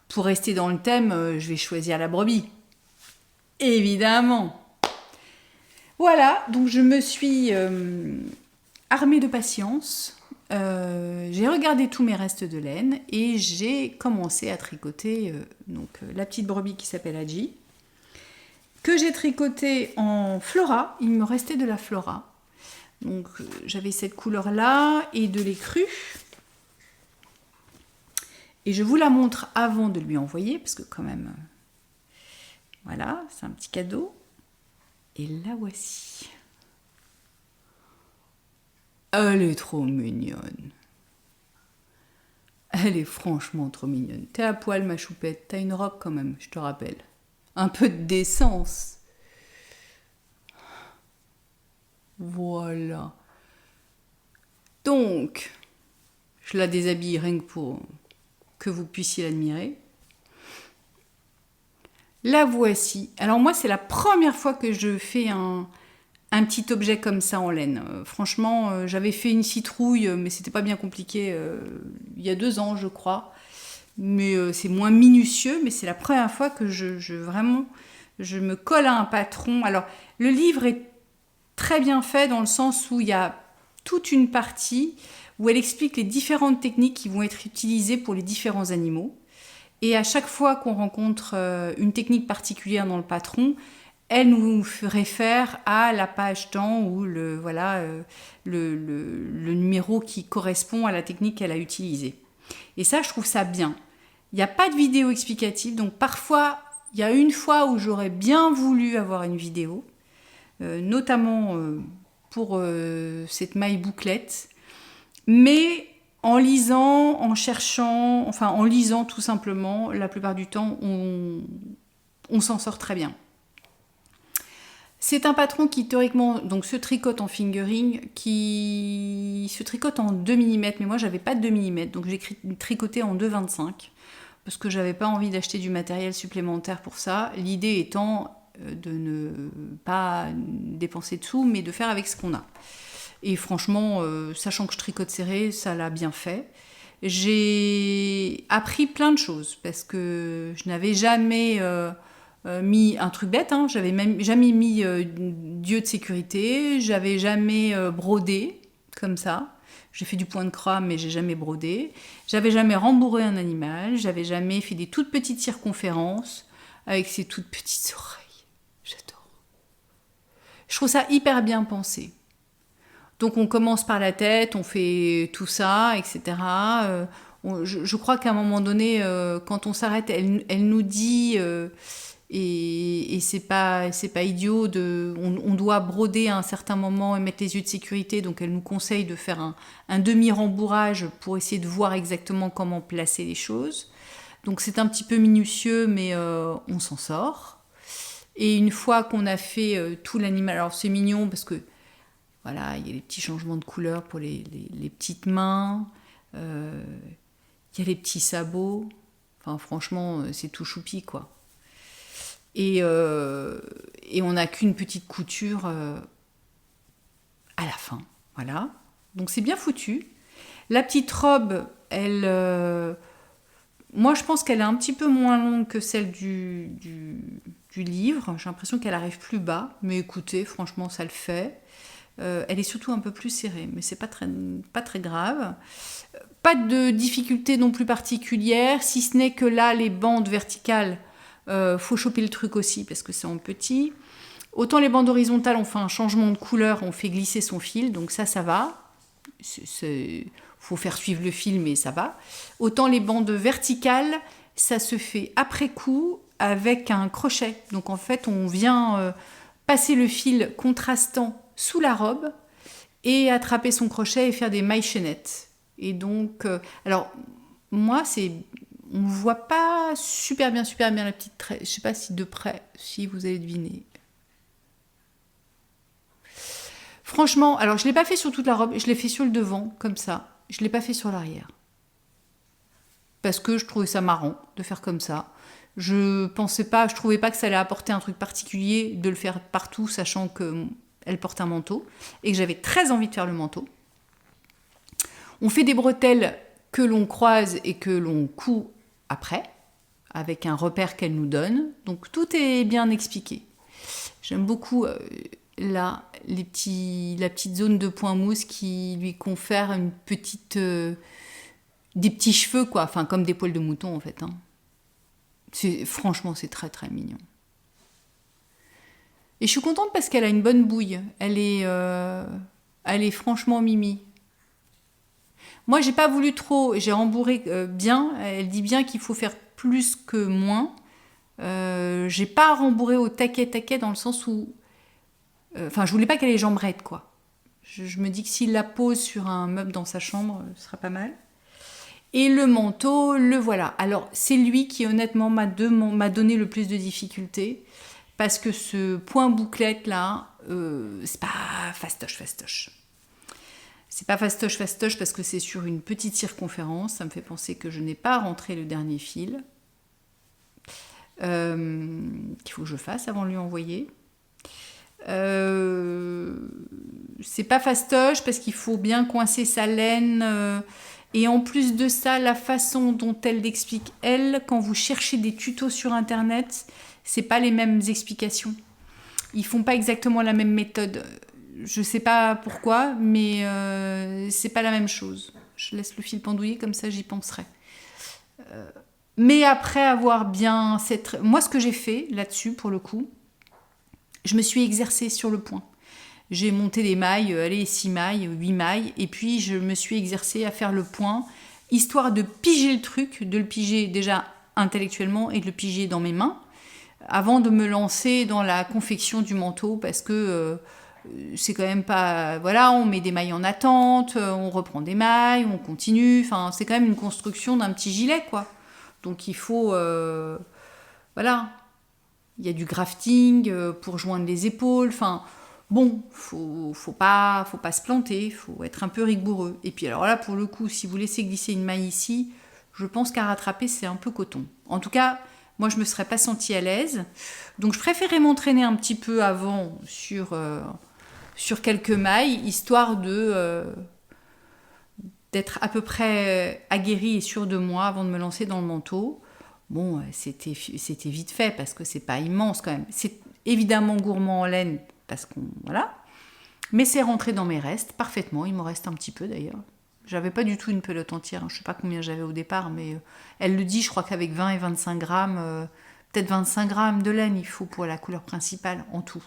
pour rester dans le thème, je vais choisir la brebis. Évidemment. Voilà, donc je me suis armée de patience. J'ai regardé tous mes restes de laine et j'ai commencé à tricoter la petite brebis qui s'appelle Adji, que j'ai tricoté en Flora. Il me restait de la Flora. Donc j'avais cette couleur-là et de l'écru. Et je vous la montre avant de lui envoyer, parce que quand même, voilà, c'est un petit cadeau. Et la voici. Elle est trop mignonne. Elle est franchement trop mignonne. T'es à poil, ma choupette. T'as une robe quand même, je te rappelle. Un peu de décence. Voilà. Donc, je la déshabille rien que pour que vous puissiez l'admirer. La voici. Alors moi, c'est la première fois que je fais un petit objet comme ça en laine. Franchement, j'avais fait une citrouille, mais c'était pas bien compliqué il y a 2 ans, je crois. Mais c'est moins minutieux, mais c'est la première fois que je me colle à un patron. Alors, le livre est très bien fait dans le sens où il y a toute une partie où elle explique les différentes techniques qui vont être utilisées pour les différents animaux. Et à chaque fois qu'on rencontre une technique particulière dans le patron, elle nous réfère à la page temps ou le numéro qui correspond à la technique qu'elle a utilisée. Et ça, je trouve ça bien. Il n'y a pas de vidéo explicative, donc parfois, il y a une fois où j'aurais bien voulu avoir une vidéo, notamment pour cette maille bouclette, mais en lisant, en cherchant, enfin en lisant tout simplement, la plupart du temps, on s'en sort très bien. C'est un patron qui théoriquement donc, se tricote en fingering, qui se tricote en 2 mm, mais moi j'avais pas de 2 mm, donc j'ai tricoté en 2,25 parce que j'avais pas envie d'acheter du matériel supplémentaire pour ça. L'idée étant de ne pas dépenser de sous, mais de faire avec ce qu'on a. Et franchement, sachant que je tricote serré, ça l'a bien fait. J'ai appris plein de choses parce que je n'avais jamais mis un truc bête, hein, j'avais même jamais mis d'yeux de sécurité, j'avais jamais brodé comme ça. J'ai fait du point de croix, mais j'ai jamais brodé. J'avais jamais rembourré un animal, j'avais jamais fait des toutes petites circonférences avec ces toutes petites oreilles. J'adore. Je trouve ça hyper bien pensé. Donc on commence par la tête, on fait tout ça, etc. Je crois qu'à un moment donné, quand on s'arrête, elle nous dit, et c'est pas idiot, on doit broder à un certain moment et mettre les yeux de sécurité, donc elle nous conseille de faire un demi-rembourrage pour essayer de voir exactement comment placer les choses. Donc c'est un petit peu minutieux, mais on s'en sort. Et une fois qu'on a fait tout l'animal, alors c'est mignon parce que voilà, il y a des petits changements de couleur pour les petites mains. Il y a les petits sabots. Enfin, franchement, c'est tout choupi, quoi. Et on n'a qu'une petite couture à la fin. Voilà. Donc, c'est bien foutu. La petite robe, elle... moi, je pense qu'elle est un petit peu moins longue que celle du livre. J'ai l'impression qu'elle arrive plus bas. Mais écoutez, franchement, ça le fait. Elle est surtout un peu plus serrée, mais c'est pas très grave. Pas de difficulté non plus particulière, si ce n'est que là, les bandes verticales, faut choper le truc aussi parce que c'est en petit. Autant les bandes horizontales, on fait un changement de couleur, on fait glisser son fil, donc ça va. Faut faire suivre le fil, mais ça va. Autant les bandes verticales, ça se fait après coup avec un crochet. Donc en fait, on vient passer le fil contrastant sous la robe et attraper son crochet et faire des mailles chaînettes. Et donc, alors moi, on ne voit pas super bien la petite trait. Je sais pas si de près, si vous allez deviner. Franchement, alors je l'ai pas fait sur toute la robe, je l'ai fait sur le devant comme ça. Je l'ai pas fait sur l'arrière parce que je trouvais ça marrant de faire comme ça. Je trouvais pas que ça allait apporter un truc particulier de le faire partout, sachant que elle porte un manteau, et que j'avais très envie de faire le manteau. On fait des bretelles que l'on croise et que l'on coud après, avec un repère qu'elle nous donne. Donc tout est bien expliqué. J'aime beaucoup là la petite zone de point mousse qui lui confère une petite... des petits cheveux, quoi. Enfin, comme des poils de mouton, en fait. Hein. Franchement, c'est très, très mignon. Et je suis contente parce qu'elle a une bonne bouille. Elle est franchement mimi. Moi, j'ai pas voulu trop. J'ai rembourré bien. Elle dit bien qu'il faut faire plus que moins. J'ai pas rembourré au taquet dans le sens où... Enfin, je voulais pas qu'elle ait les jambes raides, quoi. Je me dis que s'il la pose sur un meuble dans sa chambre, ce sera pas mal. Et le manteau, le voilà. Alors, c'est lui qui, honnêtement, m'a donné le plus de difficultés. Parce que ce point bouclette là, c'est pas fastoche. C'est pas fastoche parce que c'est sur une petite circonférence. Ça me fait penser que je n'ai pas rentré le dernier fil. Qu'il faut que je fasse avant de lui envoyer. C'est pas fastoche parce qu'il faut bien coincer sa laine. Et en plus de ça, la façon dont elle l'explique, quand vous cherchez des tutos sur Internet... c'est pas les mêmes explications. Ils font pas exactement la même méthode. Je sais pas pourquoi, mais c'est pas la même chose. Je laisse le fil pendouiller, comme ça j'y penserai. Mais après avoir bien... Moi, ce que j'ai fait là-dessus, pour le coup, je me suis exercée sur le point. J'ai monté les mailles, 6 mailles, 8 mailles, et puis je me suis exercée à faire le point, histoire de piger le truc, de le piger déjà intellectuellement et de le piger dans mes mains, avant de me lancer dans la confection du manteau, parce que c'est quand même pas... Voilà, on met des mailles en attente, on reprend des mailles, on continue, enfin, c'est quand même une construction d'un petit gilet, quoi. Donc il faut... voilà, il y a du grafting pour joindre les épaules, enfin... Bon, faut pas se planter, faut être un peu rigoureux. Et puis alors là, pour le coup, si vous laissez glisser une maille ici, je pense qu'à rattraper, c'est un peu coton. En tout cas, moi, je me serais pas sentie à l'aise. Donc, je préférais m'entraîner un petit peu avant sur quelques mailles, histoire d'être à peu près aguerrie et sûre de moi avant de me lancer dans le manteau. Bon, c'était vite fait parce que c'est pas immense quand même. C'est évidemment gourmand en laine parce qu'on... Voilà. Mais c'est rentré dans mes restes parfaitement. Il m'en reste un petit peu d'ailleurs. J'avais pas du tout une pelote entière. Je sais pas combien j'avais au départ, mais elle le dit, je crois qu'avec 20 et 25 grammes, peut-être 25 grammes de laine il faut pour la couleur principale en tout.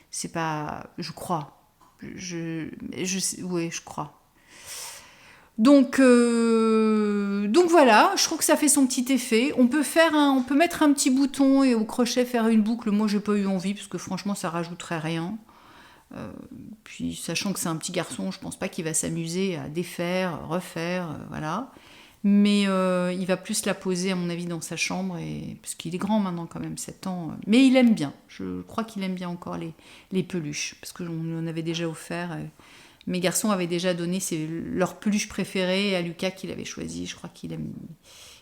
C'est pas... Je crois. Oui, je crois. Donc voilà, je trouve que ça fait son petit effet. On peut mettre un petit bouton et au crochet faire une boucle. Moi, j'ai pas eu envie parce que franchement, ça rajouterait rien. Puis, sachant que c'est un petit garçon, je pense pas qu'il va s'amuser à défaire, refaire, voilà. Mais il va plus la poser, à mon avis, dans sa chambre, parce qu'il est grand maintenant, quand même, 7 ans. Mais il aime bien. Je crois qu'il aime bien encore les peluches, parce qu'on en avait déjà offert. Mes garçons avaient déjà donné leur peluche préférée à Lucas qu'il avait choisi. Je crois qu'il aime.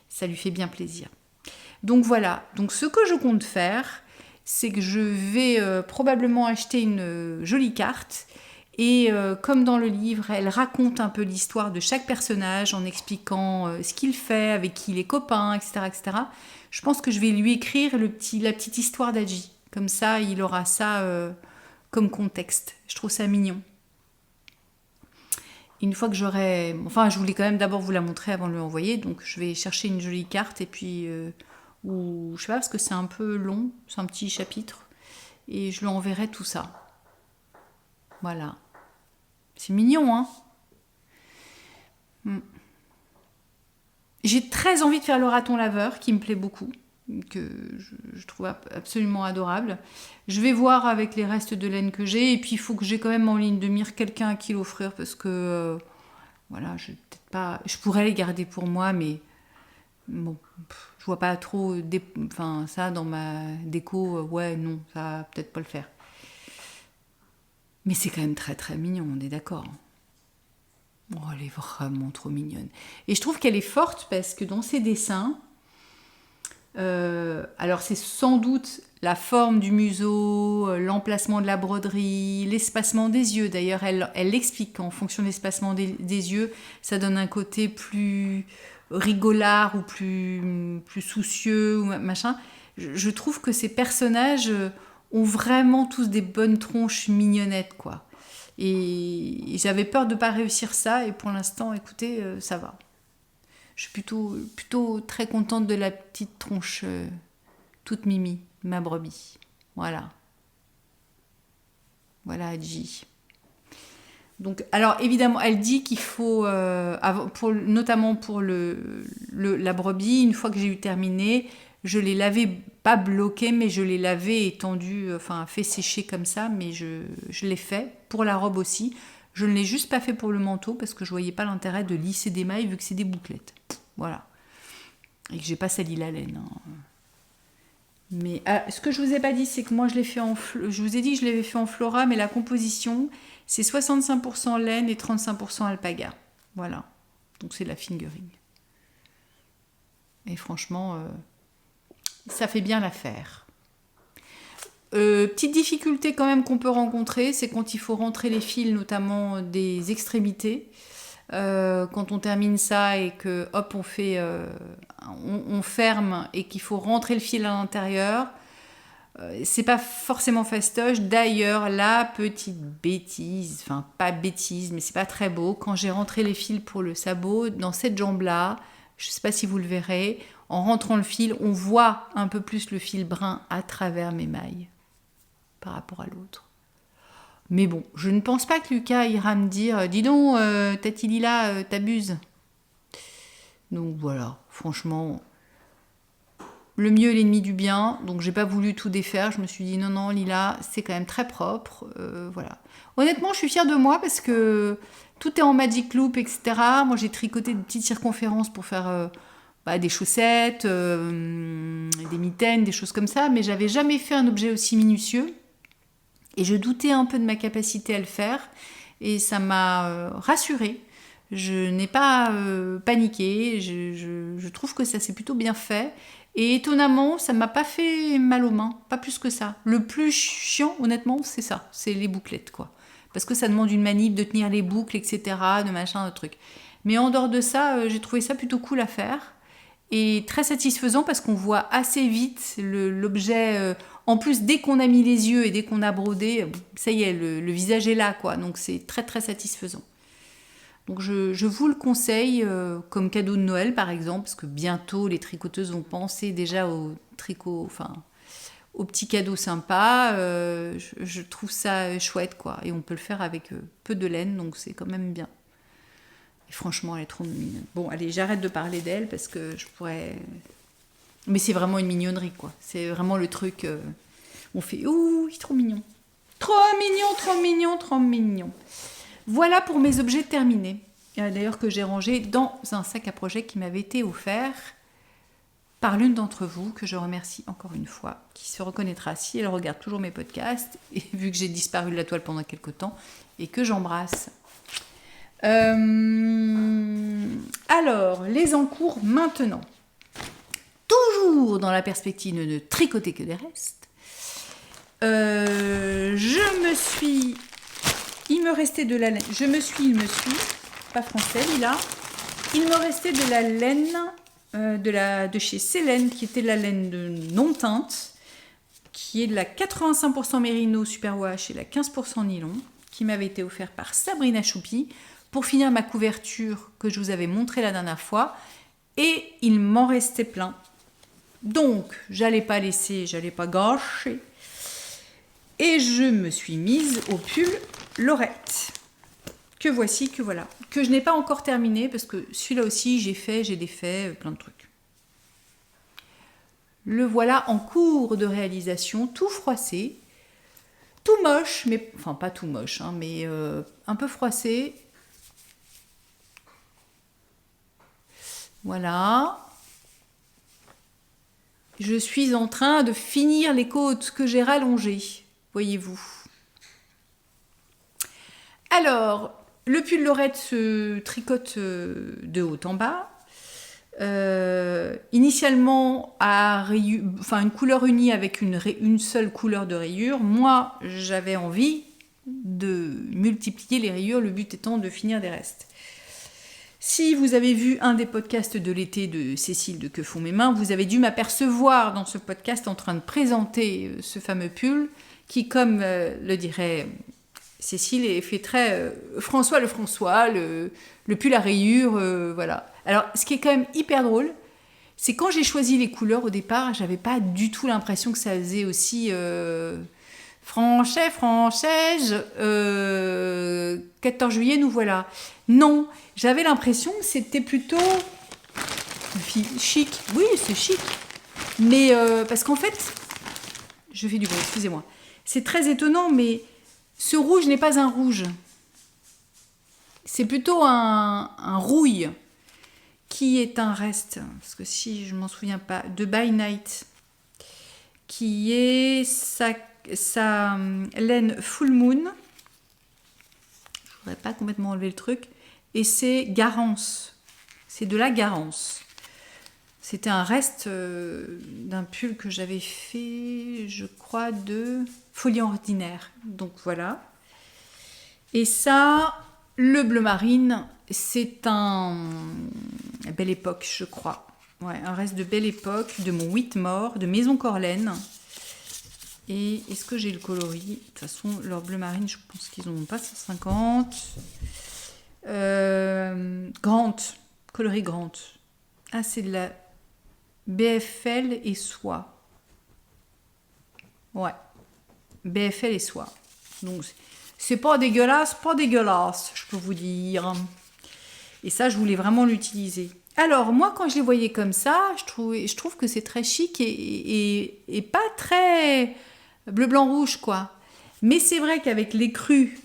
Ça lui fait bien plaisir. Donc voilà. Donc ce que je compte faire, c'est que je vais probablement acheter une jolie carte. Et comme dans le livre, elle raconte un peu l'histoire de chaque personnage en expliquant ce qu'il fait, avec qui il est copain, etc., etc. Je pense que je vais lui écrire la petite histoire d'Adji. Comme ça, il aura ça comme contexte. Je trouve ça mignon. Une fois que j'aurai... Enfin, je voulais quand même d'abord vous la montrer avant de l'envoyer, donc je vais chercher une jolie carte et puis... ou je sais pas, parce que c'est un peu long, c'est un petit chapitre, et je lui enverrai tout ça. Voilà. C'est mignon, hein. J'ai très envie de faire le raton laveur, qui me plaît beaucoup, que je trouve absolument adorable. Je vais voir avec les restes de laine que j'ai, et puis il faut que j'ai quand même en ligne de mire quelqu'un à qui l'offrir, parce que voilà, je pourrais les garder pour moi, mais bon, je vois pas trop ça dans ma déco. Ouais, non, ça va peut-être pas le faire. Mais c'est quand même très très mignon, on est d'accord. Oh, elle est vraiment trop mignonne. Et je trouve qu'elle est forte parce que dans ses dessins, alors c'est sans doute la forme du museau, l'emplacement de la broderie, l'espacement des yeux. D'ailleurs, elle l'explique qu'en fonction de l'espacement des yeux, ça donne un côté plus rigolard ou plus soucieux ou machin. Je trouve que ces personnages ont vraiment tous des bonnes tronches mignonnettes, quoi. Et j'avais peur de ne pas réussir ça, et pour l'instant, écoutez, ça va. Je suis plutôt très contente de la petite tronche toute mimi, ma brebis. Voilà. Voilà, Adji. Donc, alors évidemment, elle dit qu'il faut, notamment pour la brebis, une fois que j'ai eu terminé, je l'ai lavé, pas bloqué, mais je l'ai lavé, étendu, enfin fait sécher comme ça, mais je l'ai fait pour la robe aussi. Je ne l'ai juste pas fait pour le manteau parce que je voyais pas l'intérêt de lisser des mailles vu que c'est des bouclettes. Voilà. Et que j'ai pas sali la laine. Hein. Mais ce que je vous ai pas dit, c'est que moi je l'ai fait je vous ai dit que je l'avais fait en Flora, mais la composition, c'est 65% laine et 35% alpaga. Voilà. Donc c'est de la fingering. Et franchement, ça fait bien l'affaire. Petite difficulté quand même qu'on peut rencontrer, c'est quand il faut rentrer les fils, notamment des extrémités. Quand on termine ça et que hop on ferme et qu'il faut rentrer le fil à l'intérieur, c'est pas forcément fastoche. D'ailleurs, la petite bêtise, enfin pas bêtise, mais c'est pas très beau, quand j'ai rentré les fils pour le sabot, dans cette jambe là, je sais pas si vous le verrez, en rentrant le fil, on voit un peu plus le fil brun à travers mes mailles. par rapport à l'autre. Mais bon, je ne pense pas que Lucas ira me dire « Dis donc, Tati Lila, t'abuses ». Donc voilà, franchement, le mieux est l'ennemi du bien. Donc j'ai pas voulu tout défaire. Je me suis dit non, Lila, c'est quand même très propre. Voilà. Honnêtement, je suis fière de moi parce que tout est en Magic Loop, etc. Moi, j'ai tricoté des petites circonférences pour faire des chaussettes, des mitaines, des choses comme ça. Mais j'avais jamais fait un objet aussi minutieux. Et je doutais un peu de ma capacité à le faire. Et ça m'a rassurée. Je n'ai pas paniqué. Je trouve que ça s'est plutôt bien fait. Et étonnamment, ça m'a pas fait mal aux mains. Pas plus que ça. Le plus chiant, honnêtement, c'est ça. C'est les bouclettes, quoi. Parce que ça demande une manip de tenir les boucles, etc. De machin, de trucs. Mais en dehors de ça, j'ai trouvé ça plutôt cool à faire. Et très satisfaisant parce qu'on voit assez vite l'objet. En plus, dès qu'on a mis les yeux et dès qu'on a brodé, ça y est, le visage est là, quoi. Donc c'est très très satisfaisant. Donc je vous le conseille comme cadeau de Noël, par exemple, parce que bientôt les tricoteuses vont penser déjà au tricot, enfin aux petits cadeaux sympas. Je trouve ça chouette, quoi. Et on peut le faire avec peu de laine, donc c'est quand même bien. Et franchement, elle est trop mignonne. Bon, allez, j'arrête de parler d'elle parce que je pourrais... Mais c'est vraiment une mignonnerie, quoi. C'est vraiment le truc... on fait « Ouh, il est trop mignon !» Trop mignon, trop mignon, trop mignon. Voilà pour mes objets terminés. D'ailleurs que j'ai rangé dans un sac à projet qui m'avait été offert par l'une d'entre vous, que je remercie encore une fois, qui se reconnaîtra si elle regarde toujours mes podcasts, et vu que j'ai disparu de la toile pendant quelques temps, et que j'embrasse. Alors, les encours maintenant. Toujours dans la perspective de ne tricoter que des restes. Il me restait de la laine. Pas français, Lila. Il me restait de la laine de chez Célène, qui était de la laine de non-teinte, qui est de la 85% mérino superwash et la 15% nylon, qui m'avait été offert par Sabrina Choupi pour finir ma couverture que je vous avais montrée la dernière fois. Et il m'en restait plein. Donc, j'allais pas gâcher. Et je me suis mise au pull Laurette. Que voici, que voilà. Que je n'ai pas encore terminé parce que celui-là aussi, j'ai défait plein de trucs. Le voilà en cours de réalisation, tout froissé, tout moche, mais enfin pas tout moche, hein, mais un peu froissé. Voilà. Je suis en train de finir les côtes que j'ai rallongées, voyez-vous. Alors, le pull Laurette se tricote de haut en bas. Initialement une couleur unie avec une seule couleur de rayure. Moi, j'avais envie de multiplier les rayures, le but étant de finir des restes. Si vous avez vu un des podcasts de l'été de Cécile de Que font mes mains, vous avez dû m'apercevoir dans ce podcast en train de présenter ce fameux pull qui, comme le dirait Cécile, est fait très François, le pull à rayures, voilà. Alors, ce qui est quand même hyper drôle, c'est quand j'ai choisi les couleurs au départ, j'avais pas du tout l'impression que ça faisait aussi française, 14 juillet, nous voilà. Non, j'avais l'impression que c'était plutôt chic. Oui, c'est chic. Mais parce qu'en fait, je fais du bruit, excusez-moi. C'est très étonnant, mais ce rouge n'est pas un rouge. C'est plutôt un rouille. Qui est un reste, parce que si je m'en souviens pas, de By Night, qui est sa laine Full Moon. Je voudrais pas complètement enlever le truc. Et c'est Garance. C'est de la Garance. C'était un reste d'un pull que j'avais fait, je crois, de Folie Ordinaire. Donc voilà. Et ça, le bleu marine, c'est un Belle Époque, je crois. Ouais, un reste de Belle Époque, de mon Whitmore, de Maison Corlaine. Et est-ce que j'ai le coloris? De toute façon, leur bleu marine, je pense qu'ils n'en ont pas 150. Grant, coloris Grant. Ah, c'est de la BFL et soie. Ouais. BFL et soie. Donc, c'est pas dégueulasse, je peux vous dire. Et ça, je voulais vraiment l'utiliser. Alors, moi, quand je les voyais comme ça, je trouve que c'est très chic et pas très bleu, blanc, rouge, quoi. Mais c'est vrai qu'avec les crus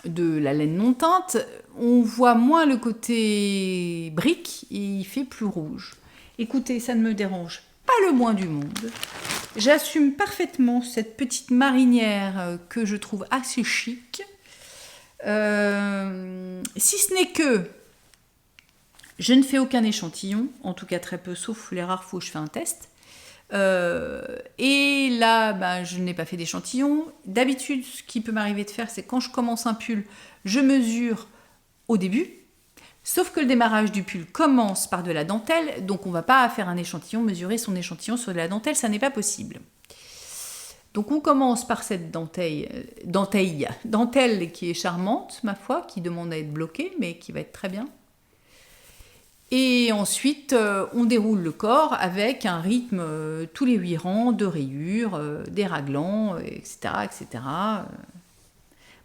de la laine non teinte, on voit moins le côté brique et il fait plus rouge. Écoutez, ça ne me dérange pas le moins du monde. J'assume parfaitement cette petite marinière que je trouve assez chic. Si ce n'est que je ne fais aucun échantillon, en tout cas très peu, sauf les rares fois où je fais un test. Et là, je n'ai pas fait d'échantillon. D'habitude, ce qui peut m'arriver de faire, c'est quand je commence un pull, je mesure au début. Sauf que le démarrage du pull commence par de la dentelle, donc on ne va pas faire un échantillon, mesurer son échantillon sur de la dentelle, ça n'est pas possible. Donc on commence par cette dentelle qui est charmante, ma foi, qui demande à être bloquée, mais qui va être très bien. Et ensuite, on déroule le corps avec un rythme tous les 8 rangs de rayures, des raglans, etc., etc.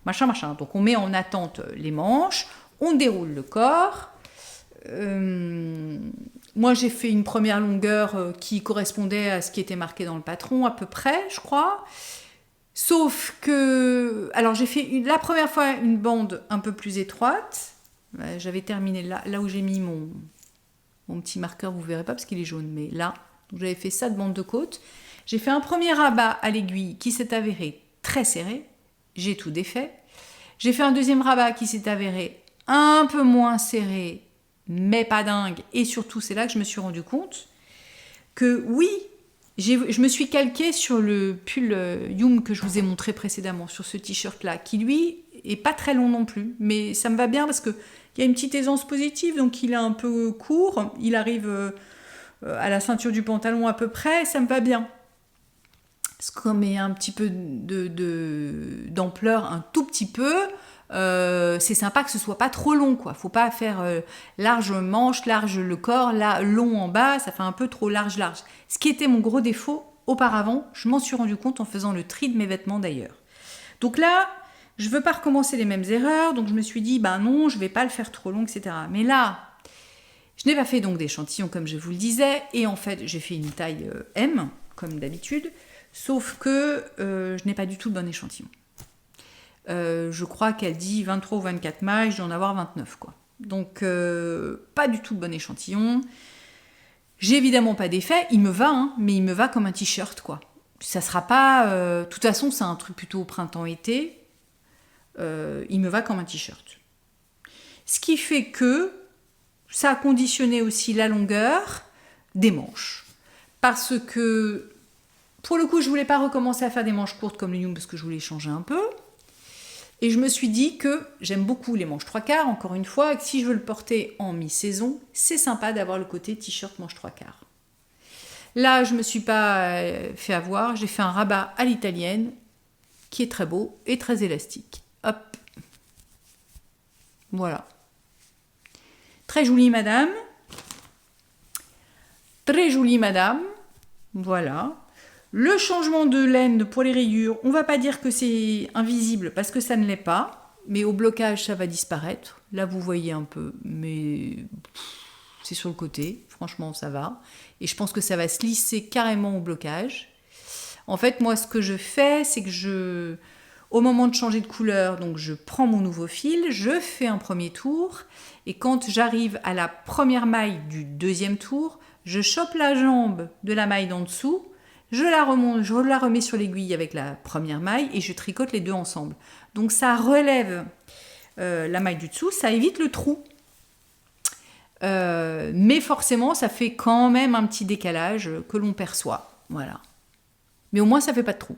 Machin. Donc on met en attente les manches, on déroule le corps. Moi, j'ai fait une première longueur qui correspondait à ce qui était marqué dans le patron, à peu près, je crois. Sauf que... Alors, j'ai fait la première fois une bande un peu plus étroite. J'avais terminé là où j'ai mis mon petit marqueur, vous ne verrez pas parce qu'il est jaune, mais là, j'avais fait ça de bande de côte. J'ai fait un premier rabat à l'aiguille qui s'est avéré très serré. J'ai tout défait. J'ai fait un deuxième rabat qui s'est avéré un peu moins serré, mais pas dingue. Et surtout, c'est là que je me suis rendu compte que oui, je me suis calquée sur le pull Youm que je vous ai montré précédemment, sur ce t-shirt-là, qui lui est pas très long non plus. Mais ça me va bien parce qu'il y a une petite aisance positive, donc il est un peu court. Il arrive à la ceinture du pantalon à peu près, ça me va bien. Parce que comme il y a un petit peu d'ampleur, un tout petit peu, c'est sympa que ce soit pas trop long, quoi. Faut pas faire large manche, large le corps, là, long en bas, ça fait un peu trop large. Ce qui était mon gros défaut auparavant, je m'en suis rendu compte en faisant le tri de mes vêtements d'ailleurs. Donc là, je veux pas recommencer les mêmes erreurs, donc je me suis dit, non, je vais pas le faire trop long, etc. Mais là, je n'ai pas fait donc d'échantillon comme je vous le disais, et en fait, j'ai fait une taille M, comme d'habitude, sauf que je n'ai pas du tout le bon échantillon. Je crois qu'elle dit 23 ou 24 mailles, je dois en avoir 29, quoi. Donc, pas du tout le bon échantillon. J'ai évidemment pas d'effet, il me va, mais il me va comme un t-shirt, quoi. Ça sera pas... de toute façon, c'est un truc plutôt printemps-été. Il me va comme un t-shirt. Ce qui fait que ça a conditionné aussi la longueur des manches. Parce que, pour le coup, je voulais pas recommencer à faire des manches courtes comme le Youm parce que je voulais changer un peu. Et je me suis dit que j'aime beaucoup les manches 3/4, encore une fois, et que si je veux le porter en mi-saison, c'est sympa d'avoir le côté t-shirt manche 3/4. Là, je ne me suis pas fait avoir, j'ai fait un rabat à l'italienne, qui est très beau et très élastique. Hop. Voilà. Très jolie madame. Très jolie madame. Voilà. Le changement de laine pour les rayures, on ne va pas dire que c'est invisible parce que ça ne l'est pas, mais au blocage ça va disparaître. Là vous voyez un peu, mais c'est sur le côté, franchement ça va. Et je pense que ça va se lisser carrément au blocage. En fait moi ce que je fais, c'est que au moment de changer de couleur, donc je prends mon nouveau fil, je fais un premier tour, et quand j'arrive à la première maille du deuxième tour, je chope la jambe de la maille d'en dessous, je la remets sur l'aiguille avec la première maille et je tricote les deux ensemble. Donc ça relève la maille du dessous, ça évite le trou. Mais forcément, ça fait quand même un petit décalage que l'on perçoit. Voilà. Mais au moins, ça fait pas de trou.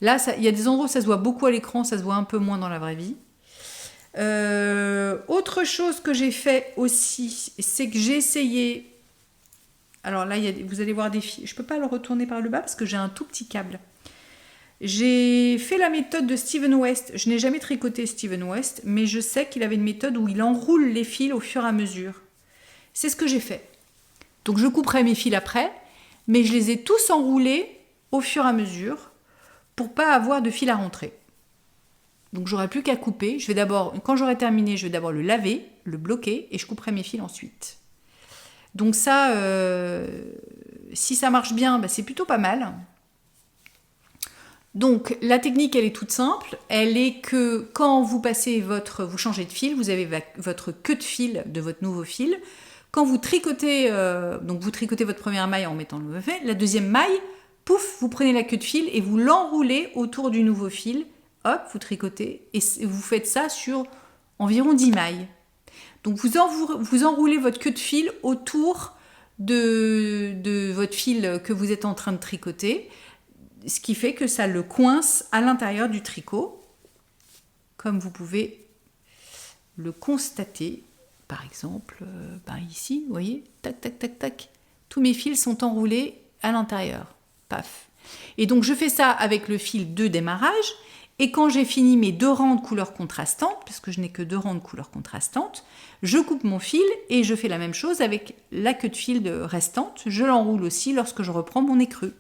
Là, il y a des endroits où ça se voit beaucoup à l'écran, ça se voit un peu moins dans la vraie vie. Autre chose que j'ai fait aussi, c'est que j'ai essayé... Alors là, vous allez voir des fils. Je ne peux pas le retourner par le bas parce que j'ai un tout petit câble. J'ai fait la méthode de Steven West. Je n'ai jamais tricoté Steven West, mais je sais qu'il avait une méthode où il enroule les fils au fur et à mesure. C'est ce que j'ai fait. Donc je couperai mes fils après, mais je les ai tous enroulés au fur et à mesure pour pas avoir de fil à rentrer. Donc j'aurai plus qu'à couper. Je vais d'abord, quand j'aurai terminé, je vais d'abord le laver, le bloquer et je couperai mes fils ensuite. Donc ça, si ça marche bien, bah, c'est plutôt pas mal. Donc la technique, elle est toute simple. Elle est que quand vous passez vous changez de fil, vous avez votre queue de fil de votre nouveau fil. Quand vous tricotez, donc vous tricotez votre première maille en mettant le nouveau fil, la deuxième maille, pouf, vous prenez la queue de fil et vous l'enroulez autour du nouveau fil. Hop, vous tricotez et vous faites ça sur environ 10 mailles. Donc vous enroulez votre queue de fil autour de votre fil que vous êtes en train de tricoter, ce qui fait que ça le coince à l'intérieur du tricot, comme vous pouvez le constater. Par exemple, ici, vous voyez, tac, tac, tac, tac, tous mes fils sont enroulés à l'intérieur. Paf. Et donc je fais ça avec le fil de démarrage. Et quand j'ai fini mes 2 rangs de couleurs contrastantes, parce que je n'ai que 2 rangs de couleurs contrastantes, je coupe mon fil et je fais la même chose avec la queue de fil restante. Je l'enroule aussi lorsque je reprends mon écreu.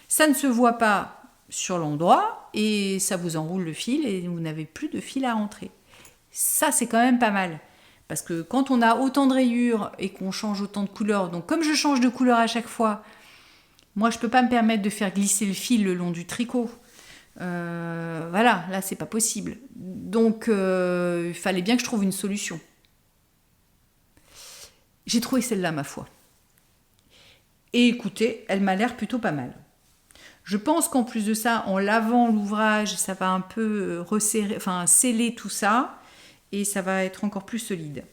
Ça ne se voit pas sur l'endroit et ça vous enroule le fil et vous n'avez plus de fil à rentrer. Ça, c'est quand même pas mal. Parce que quand on a autant de rayures et qu'on change autant de couleurs, donc comme je change de couleur à chaque fois, moi je ne peux pas me permettre de faire glisser le fil le long du tricot. Voilà, là c'est pas possible. Donc il fallait bien que je trouve une solution. J'ai trouvé celle-là, ma foi. Et écoutez, elle m'a l'air plutôt pas mal. Je pense qu'en plus de ça, en lavant l'ouvrage, ça va un peu resserrer, sceller tout ça et ça va être encore plus solide.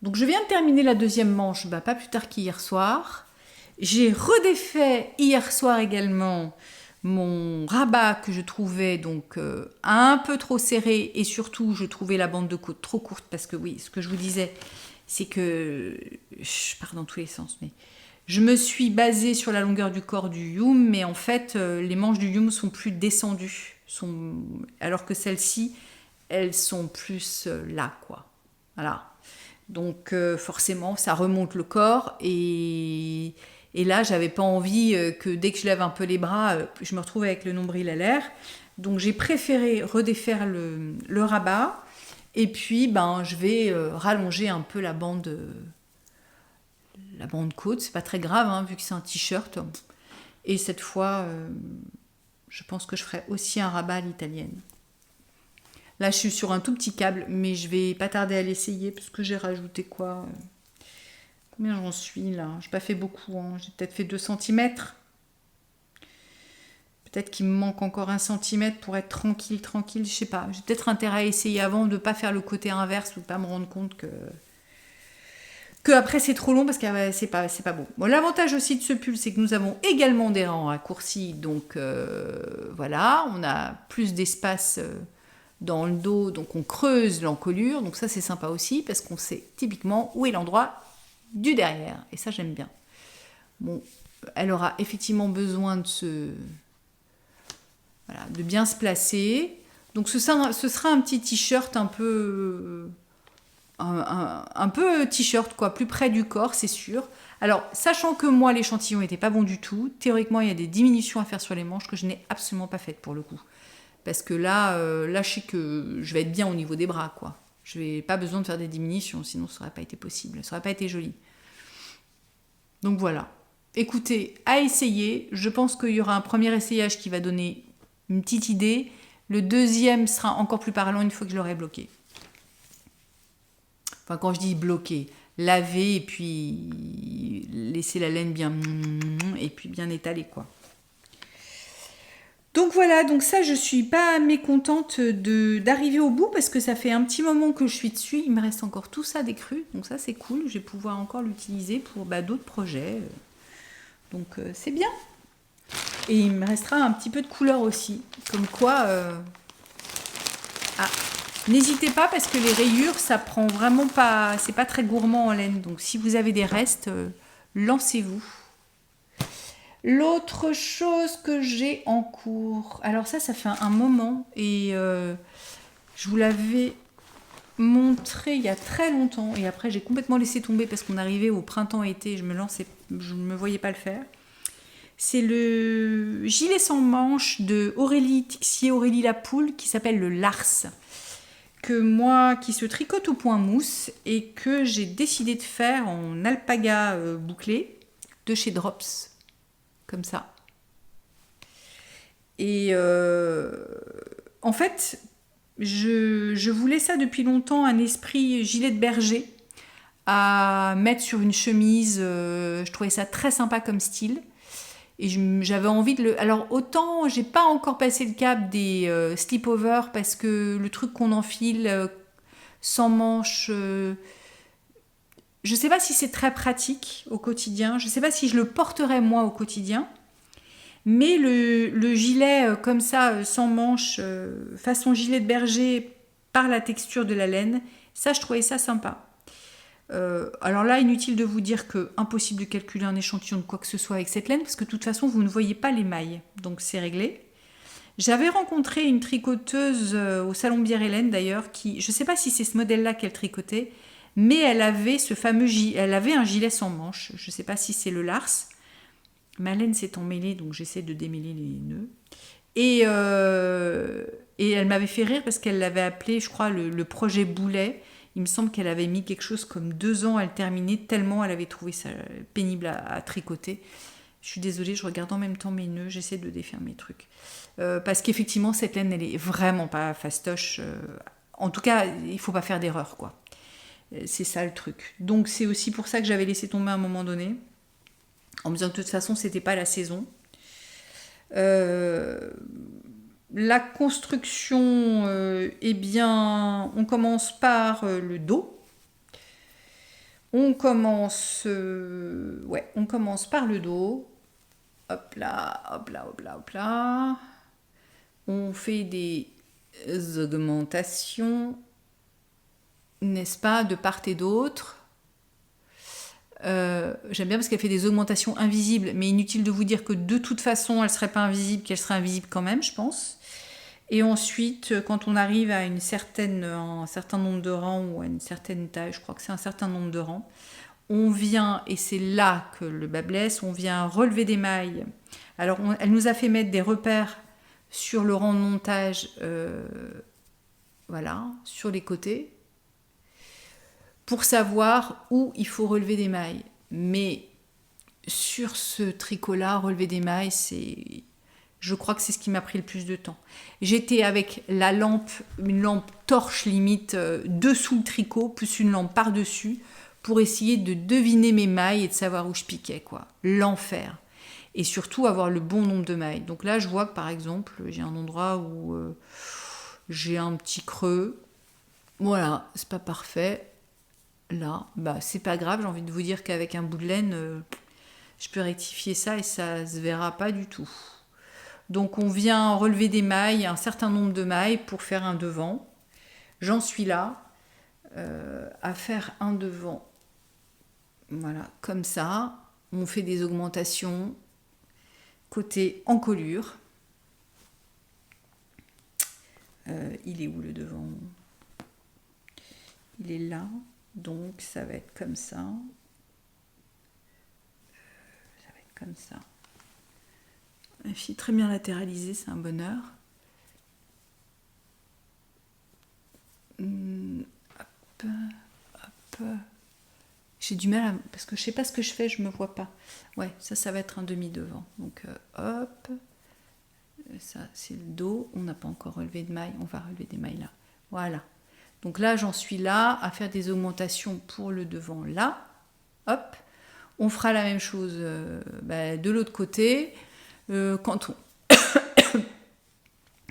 Donc je viens de terminer la deuxième manche, pas plus tard qu'hier soir. J'ai redéfait hier soir également mon rabat que je trouvais donc un peu trop serré et surtout je trouvais la bande de côte trop courte parce que oui, ce que je vous disais, c'est que je pars dans tous les sens, mais je me suis basée sur la longueur du corps du Youm, mais en fait les manches du Youm sont plus descendues, alors que celles-ci, elles sont plus là, quoi. Voilà. Donc forcément, ça remonte le corps et là, j'avais pas envie que dès que je lève un peu les bras, je me retrouve avec le nombril à l'air. Donc j'ai préféré redéfaire le rabat et puis je vais rallonger un peu la bande côte. C'est pas très grave hein, vu que c'est un t-shirt. Et cette fois, je pense que je ferai aussi un rabat à l'italienne. Là, je suis sur un tout petit câble, mais je vais pas tarder à l'essayer parce que j'ai rajouté quoi Combien j'en suis là? J'ai pas fait beaucoup, hein. J'ai peut-être fait 2 cm. Peut-être qu'il me manque encore 1 cm pour être tranquille, je sais pas. J'ai peut-être intérêt à essayer avant de ne pas faire le côté inverse ou de pas me rendre compte que après c'est trop long parce que c'est pas beau. Bon, l'avantage aussi de ce pull, c'est que nous avons également des rangs raccourcis, donc voilà, on a plus d'espace dans le dos, donc on creuse l'encolure, donc ça c'est sympa aussi parce qu'on sait typiquement où est l'endroit du derrière, et ça j'aime bien. Bon, elle aura effectivement besoin de bien se placer. Donc ce sera un petit t-shirt un peu t-shirt quoi, plus près du corps, c'est sûr. Alors, sachant que moi l'échantillon n'était pas bon du tout, théoriquement il y a des diminutions à faire sur les manches que je n'ai absolument pas faites pour le coup. Parce que là, je sais que je vais être bien au niveau des bras, quoi. Je n'ai pas besoin de faire des diminutions, sinon ça n'aurait pas été possible, ça n'aurait pas été joli. Donc voilà. Écoutez, à essayer. Je pense qu'il y aura un premier essayage qui va donner une petite idée. Le deuxième sera encore plus parlant une fois que je l'aurai bloqué. Enfin, quand je dis bloqué, laver et puis laisser la laine bien et puis bien étalée, quoi. Donc voilà, donc ça je suis pas mécontente d'arriver au bout parce que ça fait un petit moment que je suis dessus, il me reste encore tout ça d'écru, donc ça c'est cool, je vais pouvoir encore l'utiliser pour d'autres projets, donc c'est bien. Et il me restera un petit peu de couleur aussi, comme quoi, n'hésitez pas parce que les rayures ça prend vraiment pas, c'est pas très gourmand en laine, donc si vous avez des restes, lancez-vous. L'autre chose que j'ai en cours, alors ça fait un moment et je vous l'avais montré il y a très longtemps et après j'ai complètement laissé tomber parce qu'on arrivait au printemps-été, je me voyais pas le faire. C'est le gilet sans manches de Aurélie Tixier, Aurélie Lapoule, qui s'appelle le Lars. Qui se tricote au point mousse et que j'ai décidé de faire en alpaga bouclé de chez Drops. Comme ça. Et en fait, je voulais ça depuis longtemps, un esprit gilet de berger à mettre sur une chemise. Je trouvais ça très sympa comme style. Et j'avais envie de le... Alors autant, j'ai pas encore passé le cap des slip-over parce que le truc qu'on enfile sans manches, je sais pas si c'est très pratique au quotidien. Je sais pas si je le porterais moi au quotidien. Mais le gilet comme ça, sans manches, façon gilet de berger par la texture de la laine, ça je trouvais ça sympa. Alors là, inutile de vous dire que impossible de calculer un échantillon de quoi que ce soit avec cette laine, parce que de toute façon, vous ne voyez pas les mailles. Donc c'est réglé. J'avais rencontré une tricoteuse au salon Bière Hélène d'ailleurs, qui, je ne sais pas si c'est ce modèle-là qu'elle tricotait, mais elle avait elle avait un gilet sans manches. Je ne sais pas si c'est le Lars. Ma laine s'est emmêlée, donc j'essaie de démêler les nœuds. Et elle m'avait fait rire parce qu'elle l'avait appelé, je crois, le projet Boulet. Il me semble qu'elle avait mis quelque chose comme 2 ans à le terminer, tellement elle avait trouvé ça pénible à tricoter. Je suis désolée, je regarde en même temps mes nœuds, j'essaie de défaire mes trucs. Parce qu'effectivement, cette laine, elle est vraiment pas fastoche. En tout cas, il ne faut pas faire d'erreur, quoi. C'est ça le truc. Donc c'est aussi pour ça que j'avais laissé tomber à un moment donné, en me disant que de toute façon, c'était pas la saison. La construction, eh bien, on commence par le dos. On commence par le dos. Hop là, hop là, hop là, hop là. On fait des augmentations, n'est-ce pas, de part et d'autre. J'aime bien parce qu'elle fait des augmentations invisibles, mais inutile de vous dire que de toute façon, elle ne serait pas invisible, qu'elle serait invisible quand même, je pense. Et ensuite, quand on arrive à un certain nombre de rangs ou à une certaine taille, je crois que c'est un certain nombre de rangs, on vient, et c'est là que le bas blesse, on vient relever des mailles. Alors, elle nous a fait mettre des repères sur le rang de montage, voilà, sur les côtés, pour savoir où il faut relever des mailles. Mais sur ce tricot-là, relever des mailles, je crois que c'est ce qui m'a pris le plus de temps. J'étais avec la lampe, une lampe torche limite, dessous le tricot, plus une lampe par-dessus, pour essayer de deviner mes mailles et de savoir où je piquais, quoi. L'enfer. Et surtout avoir le bon nombre de mailles. Donc là, je vois que par exemple, j'ai un endroit où j'ai un petit creux. Voilà, c'est pas parfait. Là, bah c'est pas grave, j'ai envie de vous dire qu'avec un bout de laine, je peux rectifier ça et ça se verra pas du tout. Donc on vient relever des mailles, un certain nombre de mailles pour faire un devant. J'en suis là à faire un devant. Voilà, comme ça. On fait des augmentations côté encolure. Il est où le devant? Il est là. Donc ça va être comme ça. Ça va être comme ça. Un fil très bien latéralisé, c'est un bonheur. Hop, hop. J'ai du mal parce que je sais pas ce que je fais, je me vois pas. Ouais, ça va être un demi-devant. Donc hop. Ça, c'est le dos. On n'a pas encore relevé de mailles. On va relever des mailles là. Voilà. Donc là, j'en suis là à faire des augmentations pour le devant là. Hop. On fera la même chose de l'autre côté. Quand on...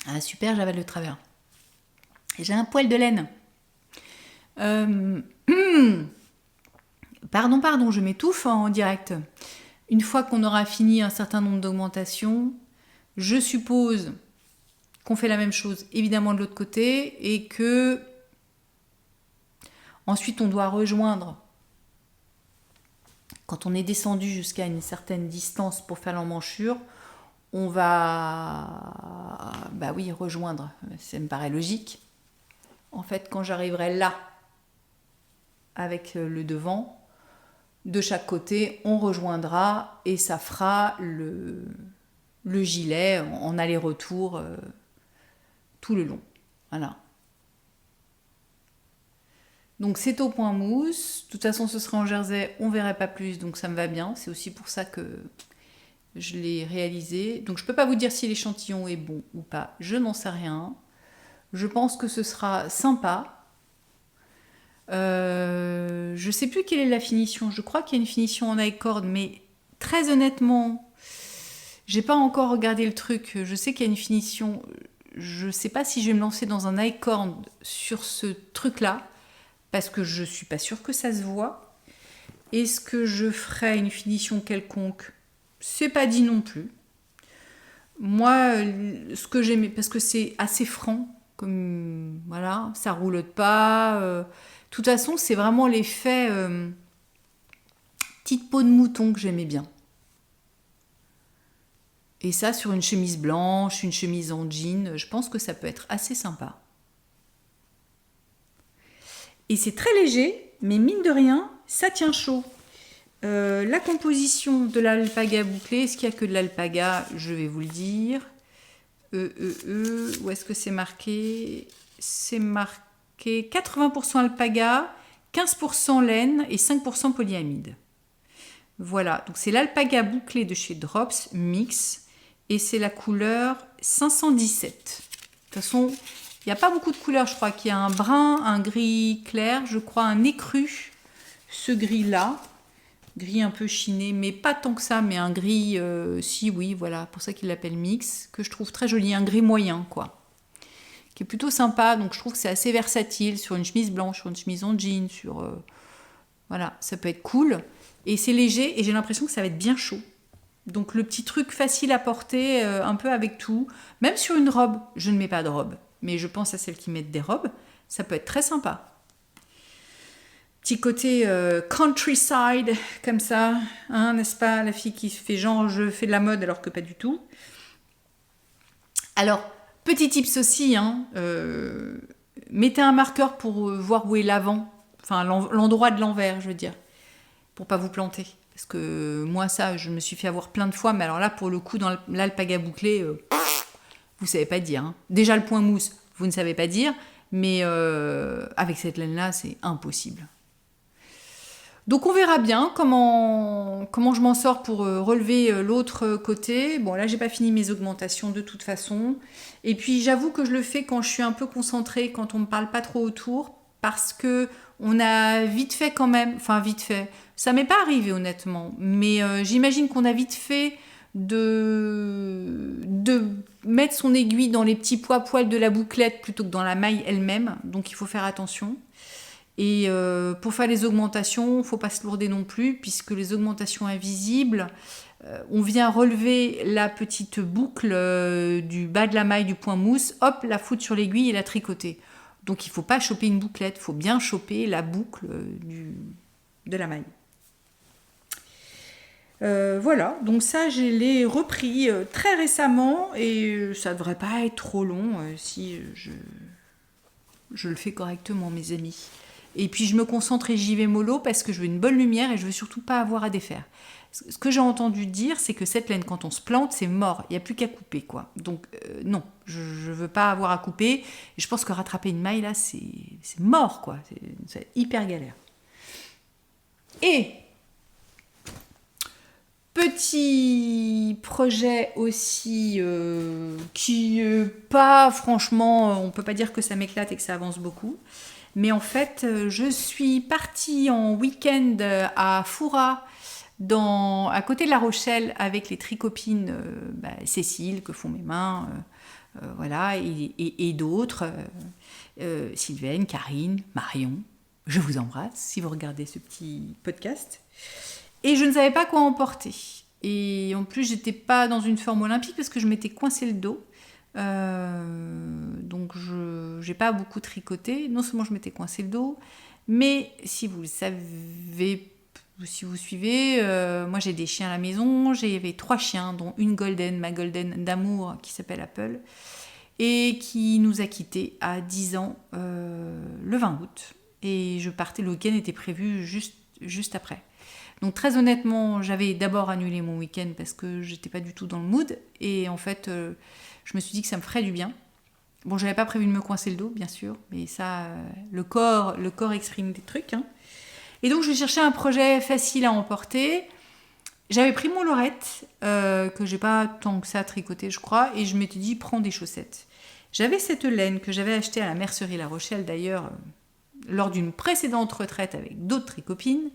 Ah super, j'avale le travers. J'ai un poil de laine. Pardon, je m'étouffe en direct. Une fois qu'on aura fini un certain nombre d'augmentations, je suppose qu'on fait la même chose évidemment de l'autre côté et que ensuite on doit rejoindre. Quand on est descendu jusqu'à une certaine distance pour faire l'emmanchure, on va rejoindre. Ça me paraît logique. En fait, quand j'arriverai là avec le devant, de chaque côté, on rejoindra et ça fera le gilet en aller-retour tout le long. Voilà. Donc c'est au point mousse. De toute façon, ce sera en jersey, on verrait pas plus, donc ça me va bien. C'est aussi pour ça que je l'ai réalisé. Donc je peux pas vous dire si l'échantillon est bon ou pas. Je n'en sais rien. Je pense que ce sera sympa. Je sais plus quelle est la finition. Je crois qu'il y a une finition en I-cord, mais très honnêtement, j'ai pas encore regardé le truc. Je sais qu'il y a une finition. Je sais pas si je vais me lancer dans un I-cord sur ce truc-là, parce que je suis pas sûre que ça se voit. Est-ce que je ferai une finition quelconque? C'est pas dit non plus. Moi, ce que j'aimais, parce que c'est assez franc, comme voilà, ça roulotte pas. De toute façon, c'est vraiment l'effet petite peau de mouton que j'aimais bien. Et ça, sur une chemise blanche, une chemise en jean, je pense que ça peut être assez sympa. Et c'est très léger, mais mine de rien, ça tient chaud. La composition de l'alpaga bouclé, est-ce qu'il n'y a que de l'alpaga? Je vais vous le dire. Où est-ce que c'est marqué? C'est marqué 80% alpaga, 15% laine et 5% polyamide. Voilà, donc c'est l'alpaga bouclé de chez Drops Mix et c'est la couleur 517. De toute façon, il n'y a pas beaucoup de couleurs, je crois qu'il y a un brun, un gris clair, je crois un écru, ce gris-là. Gris un peu chiné, mais pas tant que ça, mais un gris, si oui, voilà, pour ça qu'il l'appelle mix, que je trouve très joli, un gris moyen, quoi, qui est plutôt sympa, donc je trouve que c'est assez versatile, sur une chemise blanche, sur une chemise en jean, voilà, ça peut être cool, et c'est léger, et j'ai l'impression que ça va être bien chaud, donc le petit truc facile à porter, un peu avec tout, même sur une robe, je ne mets pas de robe, mais je pense à celles qui mettent des robes, ça peut être très sympa. Petit côté countryside, comme ça, hein, n'est-ce pas? La fille qui fait genre, je fais de la mode alors que pas du tout. Alors, petit tips aussi, hein, mettez un marqueur pour voir où est l'avant, enfin l'endroit de l'envers, je veux dire, pour pas vous planter. Parce que moi, ça, je me suis fait avoir plein de fois, mais alors là, pour le coup, dans l'alpaga bouclé, vous savez pas dire. Hein. Déjà, le point mousse, vous ne savez pas dire, mais avec cette laine-là, c'est impossible. Donc on verra bien comment je m'en sors pour relever l'autre côté. Bon là j'ai pas fini mes augmentations de toute façon. Et puis j'avoue que je le fais quand je suis un peu concentrée, quand on me parle pas trop autour, parce que on a vite fait quand même, enfin vite fait, ça m'est pas arrivé honnêtement, mais j'imagine qu'on a vite fait de mettre son aiguille dans les petits poils de la bouclette plutôt que dans la maille elle-même, donc il faut faire attention. Et pour faire les augmentations, il ne faut pas se lourder non plus, puisque les augmentations invisibles, on vient relever la petite boucle du bas de la maille du point mousse, hop, la foutre sur l'aiguille et la tricoter. Donc il ne faut pas choper une bouclette, il faut bien choper la boucle de la maille. Voilà, donc ça je l'ai repris très récemment et ça ne devrait pas être trop long si je le fais correctement, mes amis. Et puis je me concentre et j'y vais mollo parce que je veux une bonne lumière et je veux surtout pas avoir à défaire. Ce que j'ai entendu dire, c'est que cette laine, quand on se plante, c'est mort. Il n'y a plus qu'à couper, quoi. Donc non, je veux pas avoir à couper. Et je pense que rattraper une maille, là, c'est mort, quoi. C'est hyper galère. Et petit projet aussi qui pas, franchement, on peut pas dire que ça m'éclate et que ça avance beaucoup. Mais en fait, je suis partie en week-end à Foura, à côté de La Rochelle, avec les tricopines Cécile, que font mes mains, voilà, et d'autres, Sylvaine, Karine, Marion. Je vous embrasse si vous regardez ce petit podcast. Et je ne savais pas quoi emporter. Et en plus, j'étais pas dans une forme olympique parce que je m'étais coincé le dos. Donc je n'ai pas beaucoup tricoté. Non seulement je m'étais coincé le dos, mais si vous le savez, si vous suivez, moi j'ai des chiens à la maison. J'avais 3 chiens, dont une golden, ma golden d'amour qui s'appelle Apple, et qui nous a quittés à 10 ans le 20 août. Et je partais, le week-end était prévu juste juste après. Donc très honnêtement, j'avais d'abord annulé mon week-end parce que j'étais pas du tout dans le mood. Et en fait, je me suis dit que ça me ferait du bien. Bon, j'avais pas prévu de me coincer le dos, bien sûr, mais ça, le corps exprime des trucs. Hein. Et donc, je cherchais un projet facile à emporter. J'avais pris mon lorette, que j'ai pas tant que ça tricoté, je crois, et je m'étais dit, prends des chaussettes. J'avais cette laine que j'avais achetée à la mercerie La Rochelle, d'ailleurs, lors d'une précédente retraite avec d'autres tricopines,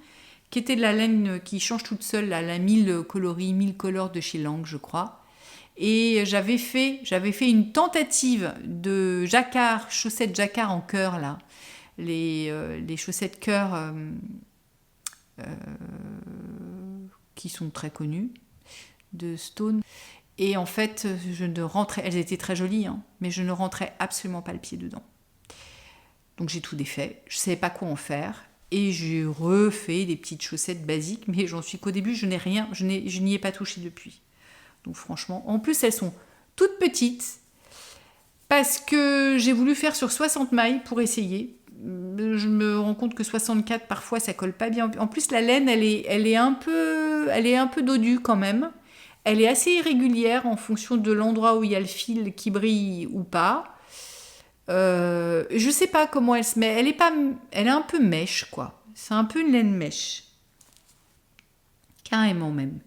qui était de la laine qui change toute seule, la 1000 coloris, 1000 colors de chez Lang, je crois. Et j'avais fait une tentative de jacquard, chaussettes jacquard en cœur, là. Les chaussettes cœur qui sont très connues, de Stone. Et en fait, elles étaient très jolies, hein, mais je ne rentrais absolument pas le pied dedans. Donc j'ai tout défait, je ne savais pas quoi en faire. Et j'ai refait des petites chaussettes basiques, mais j'en suis qu'au début, je n'y ai pas touché depuis. Donc franchement, en plus elles sont toutes petites parce que j'ai voulu faire sur 60 mailles pour essayer. Je me rends compte que 64 parfois ça colle pas bien. En plus la laine elle est un peu dodue quand même. Elle est assez irrégulière en fonction de l'endroit où il y a le fil qui brille ou pas. Je sais pas comment elle se met. Elle est un peu mèche quoi. C'est un peu une laine mèche. Carrément même.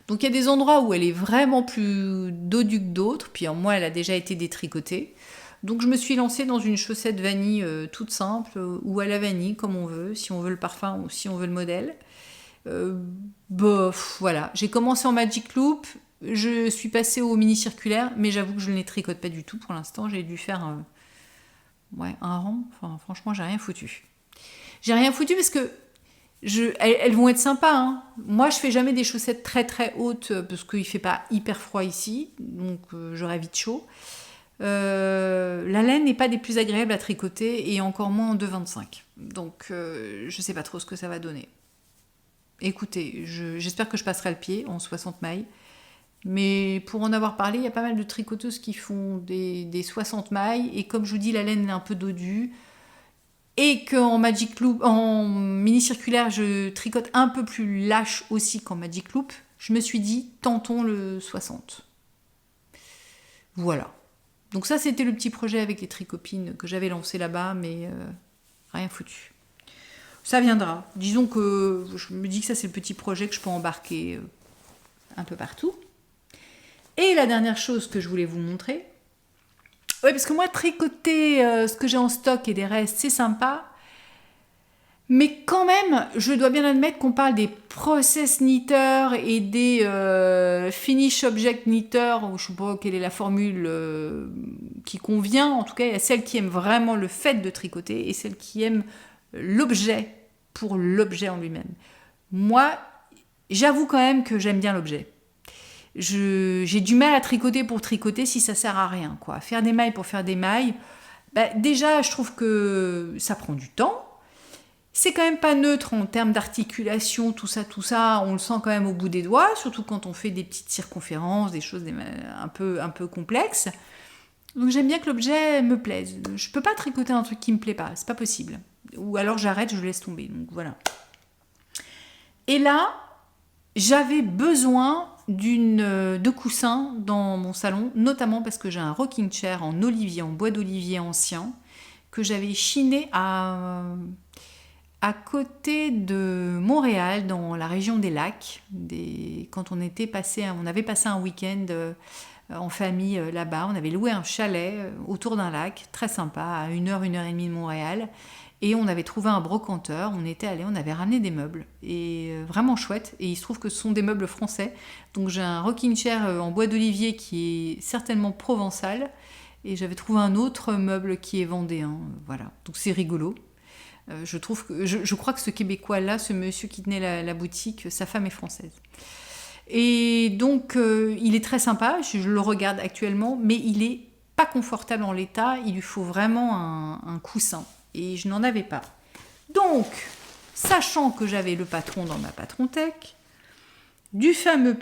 Donc il y a des endroits où elle est vraiment plus dodue que d'autres, puis moi elle a déjà été détricotée. Donc je me suis lancée dans une chaussette vanille toute simple, ou à la vanille comme on veut, si on veut le parfum ou si on veut le modèle. Voilà, j'ai commencé en Magic Loop, je suis passée au mini circulaire, mais j'avoue que je ne les tricote pas du tout pour l'instant, j'ai dû faire un rang, enfin franchement j'ai rien foutu. J'ai rien foutu parce que elles vont être sympas. Hein. Moi, je fais jamais des chaussettes très très hautes parce qu'il fait pas hyper froid ici, donc j'aurai vite chaud. La laine n'est pas des plus agréables à tricoter et encore moins en 2,25. Donc, je sais pas trop ce que ça va donner. Écoutez, j'espère que je passerai le pied en 60 mailles. Mais pour en avoir parlé, il y a pas mal de tricoteuses qui font des 60 mailles. Et comme je vous dis, la laine est un peu dodue. Et qu'en Magic Loop, en mini circulaire, je tricote un peu plus lâche aussi qu'en Magic Loop, je me suis dit, tentons le 60. Voilà. Donc ça, c'était le petit projet avec les tricopines que j'avais lancé là-bas, mais rien foutu. Ça viendra. Disons que je me dis que ça, c'est le petit projet que je peux embarquer un peu partout. Et la dernière chose que je voulais vous montrer, oui, parce que moi, tricoter ce que j'ai en stock et des restes, c'est sympa. Mais quand même, je dois bien admettre qu'on parle des process knitters et des finish object knitters, ou je ne sais pas quelle est la formule qui convient. En tout cas, il y a celles qui aiment vraiment le fait de tricoter et celles qui aiment l'objet pour l'objet en lui-même. Moi, j'avoue quand même que j'aime bien l'objet. J'ai du mal à tricoter pour tricoter si ça sert à rien, quoi. Faire des mailles pour faire des mailles, déjà je trouve que ça prend du temps. C'est quand même pas neutre en termes d'articulation, tout ça, on le sent quand même au bout des doigts, surtout quand on fait des petites circonférences, des choses un peu complexes. Donc j'aime bien que l'objet me plaise. Je peux pas tricoter un truc qui me plaît pas, c'est pas possible. Ou alors j'arrête, je laisse tomber. Donc voilà. Et là, j'avais besoin de coussins dans mon salon, notamment parce que j'ai un rocking chair en olivier, en bois d'olivier ancien, que j'avais chiné à côté de Montréal, dans la région des lacs. Quand on avait passé un week-end en famille là-bas, on avait loué un chalet autour d'un lac, très sympa, à 1h, 1h30 de Montréal. Et on avait trouvé un brocanteur, on était allé, on avait ramené des meubles, et vraiment chouette, et il se trouve que ce sont des meubles français, donc j'ai un rocking chair en bois d'olivier qui est certainement provençal, et j'avais trouvé un autre meuble qui est vendéen, voilà, donc c'est rigolo. Je crois que ce Québécois-là, ce monsieur qui tenait la boutique, sa femme est française. Et donc, il est très sympa, je le regarde actuellement, mais il est pas confortable en l'état, il lui faut vraiment un coussin. Et je n'en avais pas. Donc, sachant que j'avais le patron dans ma patron tech, du fameux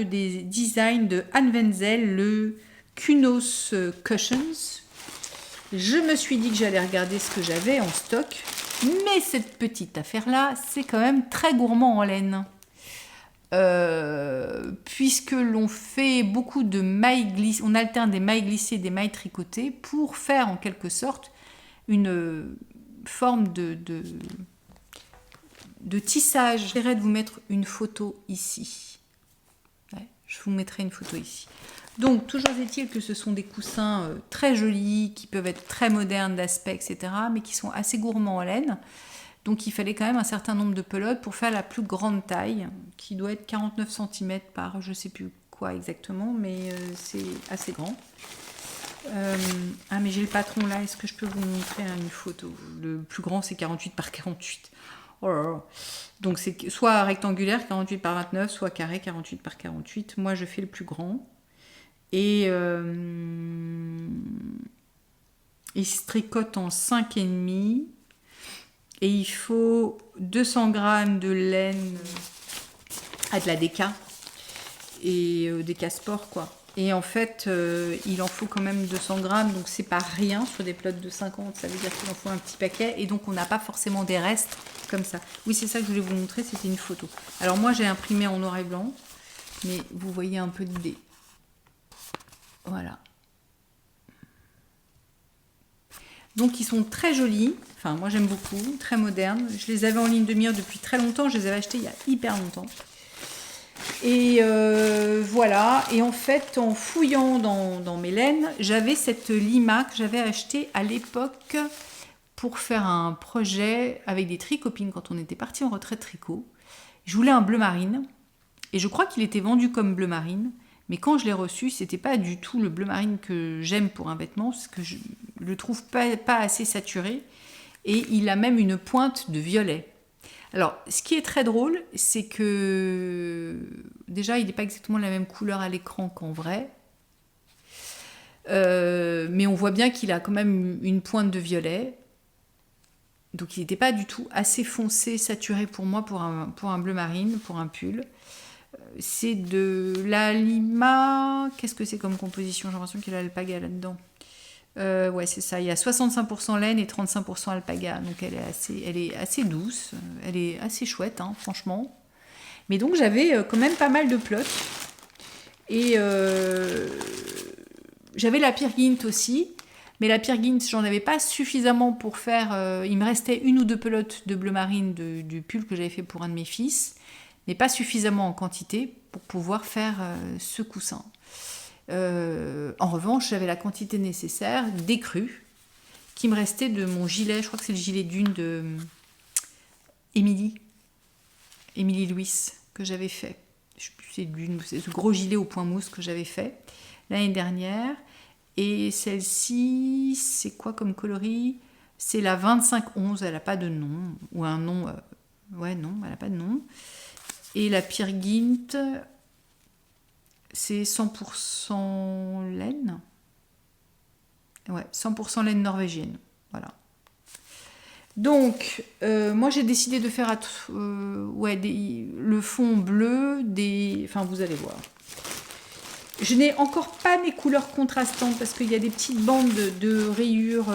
design de Anne Wenzel, le Kunos Cushions, je me suis dit que j'allais regarder ce que j'avais en stock. Mais cette petite affaire-là, c'est quand même très gourmand en laine. Puisque l'on fait beaucoup de mailles glissées, on alterne des mailles glissées et des mailles tricotées pour faire en quelque sorte une forme de tissage. J'essaierai de vous mettre une photo ici. Ouais, je vous mettrai une photo ici. Donc, toujours est-il que ce sont des coussins très jolis, qui peuvent être très modernes d'aspect, etc., mais qui sont assez gourmands en laine. Donc, il fallait quand même un certain nombre de pelotes pour faire la plus grande taille, qui doit être 49 cm par je ne sais plus quoi exactement, mais c'est assez grand. Ah, mais j'ai le patron là, est-ce que je peux vous montrer une photo? Le plus grand, c'est 48 par 48. Oh là là. Donc, c'est soit rectangulaire, 48 par 29, soit carré, 48 par 48. Moi, je fais le plus grand. Et il se tricote en 5,5. Et il faut 200 g de laine de la Déca. Et Déca Sport, quoi. Et en fait, il en faut quand même 200 grammes, donc c'est pas rien sur des pelotes de 50, ça veut dire qu'il en faut un petit paquet, et donc on n'a pas forcément des restes comme ça. Oui, c'est ça que je voulais vous montrer, c'était une photo. Alors moi, j'ai imprimé en noir et blanc, mais vous voyez un peu l'idée. Voilà. Donc ils sont très jolis, enfin moi j'aime beaucoup, très modernes. Je les avais en ligne de mire depuis très longtemps, je les avais achetés il y a hyper longtemps. Et voilà, et en fait en fouillant dans mes laines, j'avais cette lima que j'avais achetée à l'époque pour faire un projet avec des tricopines quand on était parti en retraite tricot. Je voulais un bleu marine, et je crois qu'il était vendu comme bleu marine. Mais quand je l'ai reçu, c'était pas du tout le bleu marine que j'aime pour un vêtement, parce que je le trouve pas assez saturé. Et il a même une pointe de violet. Alors, ce qui est très drôle, c'est que déjà, il n'est pas exactement la même couleur à l'écran qu'en vrai. Mais on voit bien qu'il a quand même une pointe de violet. Donc, il n'était pas du tout assez foncé, saturé pour moi, pour un bleu marine, pour un pull. C'est de la lima. Qu'est-ce que c'est comme composition? J'ai l'impression qu'il y a l'alpaga là-dedans. Ouais, c'est ça. Il y a 65% laine et 35% alpaga. Donc elle est assez douce. Elle est assez chouette, hein, franchement. Mais donc j'avais quand même pas mal de plots. Et j'avais la Peer Gynt aussi. Mais la Peer Gynt, j'en avais pas suffisamment pour faire. Il me restait une ou deux pelotes de bleu marine du pull que j'avais fait pour un de mes fils. Mais pas suffisamment en quantité pour pouvoir faire ce coussin. En revanche, j'avais la quantité nécessaire d'écrue qui me restait de mon gilet. Je crois que c'est le gilet d'une de Émilie Louis que j'avais fait. Je sais plus, c'est ce gros gilet au point mousse que j'avais fait l'année dernière. Et celle-ci, c'est quoi comme coloris? C'est la 2511. Elle n'a pas de nom ou un nom. Ouais, non, elle n'a pas de nom. Et la Peer Gynt, c'est 100% laine. Ouais, 100% laine norvégienne. Voilà. Donc, moi j'ai décidé de faire le fond bleu, enfin vous allez voir. Je n'ai encore pas mes couleurs contrastantes parce qu'il y a des petites bandes de rayures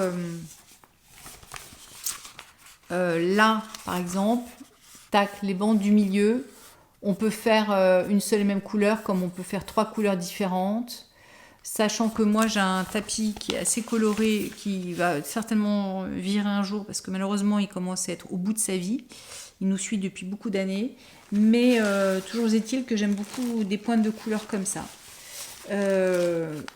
là, par exemple. Tac, les bandes du milieu. On peut faire une seule et même couleur, comme on peut faire 3 couleurs différentes. Sachant que moi, j'ai un tapis qui est assez coloré, qui va certainement virer un jour, parce que malheureusement, il commence à être au bout de sa vie. Il nous suit depuis beaucoup d'années. Mais toujours est-il que j'aime beaucoup des pointes de couleur comme ça.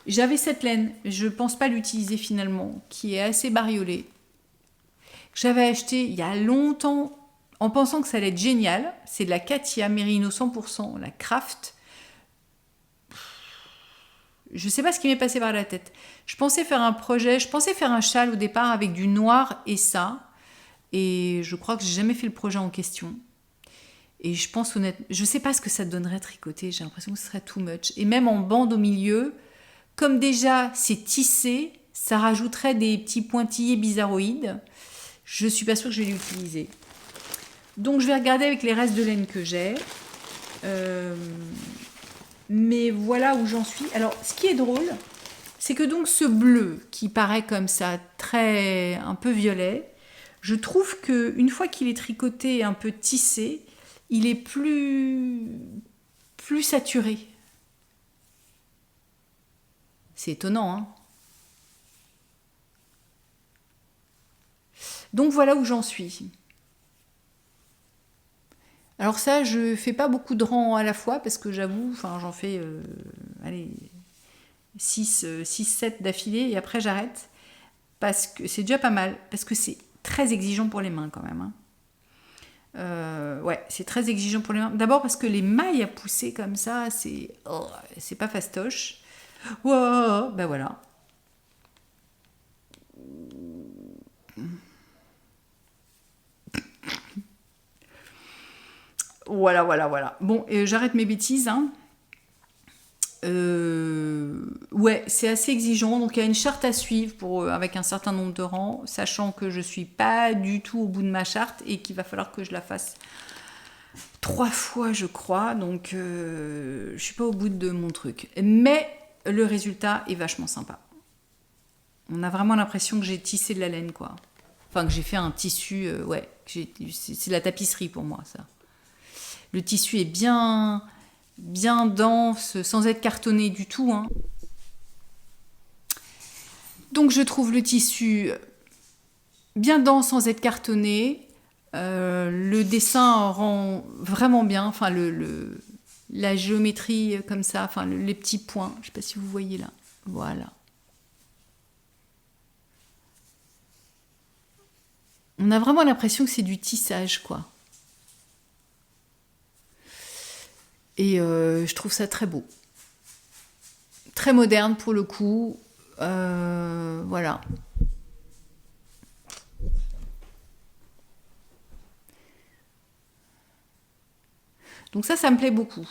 J'avais cette laine, je ne pense pas l'utiliser finalement, qui est assez bariolée. J'avais acheté il y a longtemps, en pensant que ça allait être génial. C'est de la Katia Merino 100%, la Craft. Je ne sais pas ce qui m'est passé par la tête. Je pensais faire un projet, je pensais faire un châle au départ avec du noir et ça. Et je crois que j'ai jamais fait le projet en question. Et je pense honnêtement, je ne sais pas ce que ça donnerait tricoter. J'ai l'impression que ce serait too much. Et même en bande au milieu, comme déjà c'est tissé, ça rajouterait des petits pointillés bizarroïdes. Je ne suis pas sûre que je vais l'utiliser. Donc je vais regarder avec les restes de laine que j'ai. Mais voilà où j'en suis. Alors ce qui est drôle, c'est que donc ce bleu qui paraît comme ça, très un peu violet, Je trouve qu'une fois qu'il est tricoté et un peu tissé, il est plus saturé. C'est étonnant, hein. Donc voilà où j'en suis. Alors ça, je fais pas beaucoup de rangs à la fois parce que j'avoue, j'en fais allez, 6-7 d'affilée et après j'arrête. Parce que c'est déjà pas mal, parce que c'est très exigeant pour les mains quand même, hein. Ouais, c'est très exigeant pour les mains. D'abord parce que les mailles à pousser comme ça, c'est pas fastoche. Wow, ben voilà. Voilà. Bon, j'arrête mes bêtises, hein. Ouais, c'est assez exigeant. Donc il y a une charte à suivre avec un certain nombre de rangs, sachant que je suis pas du tout au bout de ma charte et qu'il va falloir que je la fasse 3 fois, je crois. Donc je suis pas au bout de mon truc. Mais le résultat est vachement sympa. On a vraiment l'impression que j'ai tissé de la laine, quoi. Enfin, que j'ai fait un tissu, ouais. C'est de la tapisserie pour moi, ça. Le tissu est bien dense, sans être cartonné du tout, hein. Donc je trouve le tissu bien dense sans être cartonné. Le dessin rend vraiment bien. Enfin, la géométrie comme ça, enfin les petits points. Je ne sais pas si vous voyez là. Voilà. On a vraiment l'impression que c'est du tissage, quoi. Et je trouve ça très beau. Très moderne pour le coup. Voilà. Donc ça me plaît beaucoup.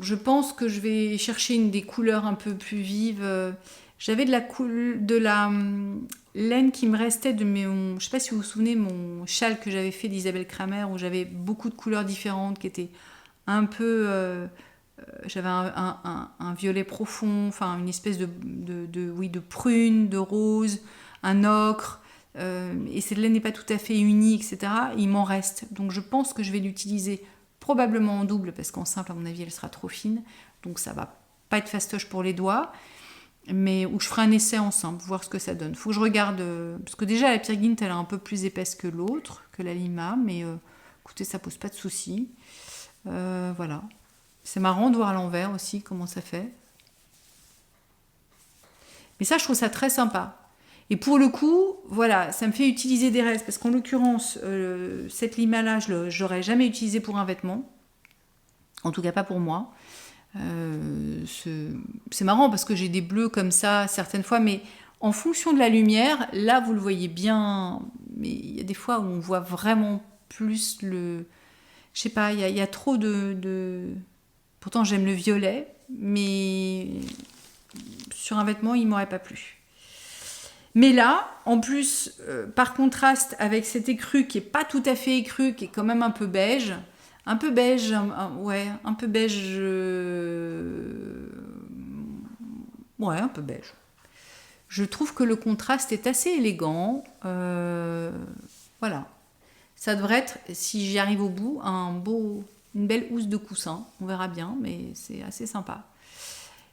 Je pense que je vais chercher une des couleurs un peu plus vives. J'avais de la laine qui me restait de je ne sais pas si vous vous souvenez, mon châle que j'avais fait d'Isabelle Kramer, où j'avais beaucoup de couleurs différentes, qui étaient un peu... j'avais un violet profond, enfin une espèce de prune, de rose, un ocre. Et cette laine n'est pas tout à fait unie, etc. Il m'en reste. Donc je pense que je vais l'utiliser probablement en double, parce qu'en simple, à mon avis, elle sera trop fine. Donc ça va pas être fastoche pour les doigts. Mais où je ferai un essai en simple, voir ce que ça donne. Faut que je regarde, parce que déjà la Peer Gynt, elle est un peu plus épaisse que l'autre, que la Lima, mais écoutez, ça pose pas de soucis. Voilà. C'est marrant de voir à l'envers aussi comment ça fait. Mais ça, je trouve ça très sympa. Et pour le coup, voilà, ça me fait utiliser des restes, parce qu'en l'occurrence, cette lima-là, je l'aurais jamais utilisée pour un vêtement. En tout cas, pas pour moi. C'est marrant parce que j'ai des bleus comme ça certaines fois, mais en fonction de la lumière, là, vous le voyez bien, mais il y a des fois où on voit vraiment plus le... Je sais pas, il y a trop de... Pourtant, j'aime le violet, mais sur un vêtement, il m'aurait pas plu. Mais là, en plus, par contraste avec cet écru qui est pas tout à fait écru, qui est quand même un peu beige, ouais, un peu beige, ouais, un peu beige. Je trouve que le contraste est assez élégant. Voilà, ça devrait être, si j'y arrive au bout, une belle housse de coussin. On verra bien, mais c'est assez sympa.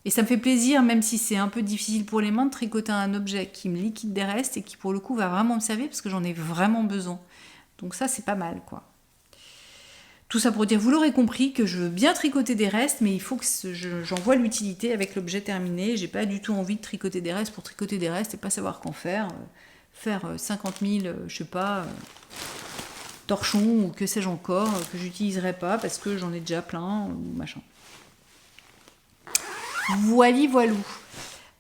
Et ça me fait plaisir, même si c'est un peu difficile pour les mains, de tricoter un objet qui me liquide des restes et qui pour le coup va vraiment me servir parce que j'en ai vraiment besoin. Donc ça, c'est pas mal, quoi. Tout ça pour dire, vous l'aurez compris, que je veux bien tricoter des restes, mais il faut que j'en voie l'utilité avec l'objet terminé. J'ai pas du tout envie de tricoter des restes pour tricoter des restes et pas savoir qu'en faire. Faire 50 000, je sais pas, torchons ou que sais-je encore, que j'utiliserai pas parce que j'en ai déjà plein, ou machin. Voilou.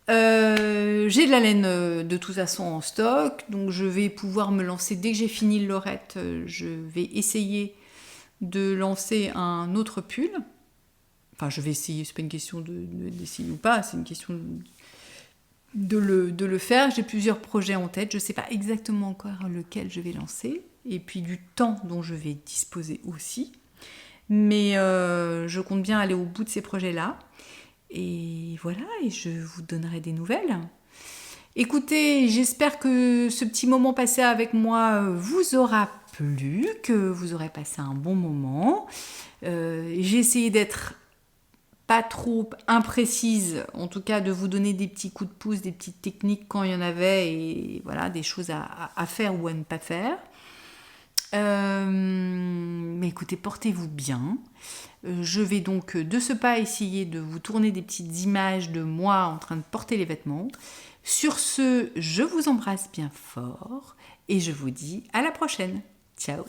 J'ai de la laine de toute façon en stock, donc je vais pouvoir me lancer dès que j'ai fini le lorette. Je vais essayer de lancer un autre pull. Enfin, je vais essayer, c'est pas une question d'essayer ou pas, c'est une question de le faire. J'ai plusieurs projets en tête, je sais pas exactement encore lequel je vais lancer, et puis du temps dont je vais disposer aussi. Mais je compte bien aller au bout de ces projets-là. Et voilà, et je vous donnerai des nouvelles. Écoutez, j'espère que ce petit moment passé avec moi vous aura plu, que vous aurez passé un bon moment. J'ai essayé d'être pas trop imprécise, en tout cas de vous donner des petits coups de pouce, des petites techniques quand il y en avait, et voilà, des choses à faire ou à ne pas faire. Mais écoutez, portez-vous bien. Je vais donc de ce pas essayer de vous tourner des petites images de moi en train de porter les vêtements. Sur ce, je vous embrasse bien fort et je vous dis à la prochaine. Ciao!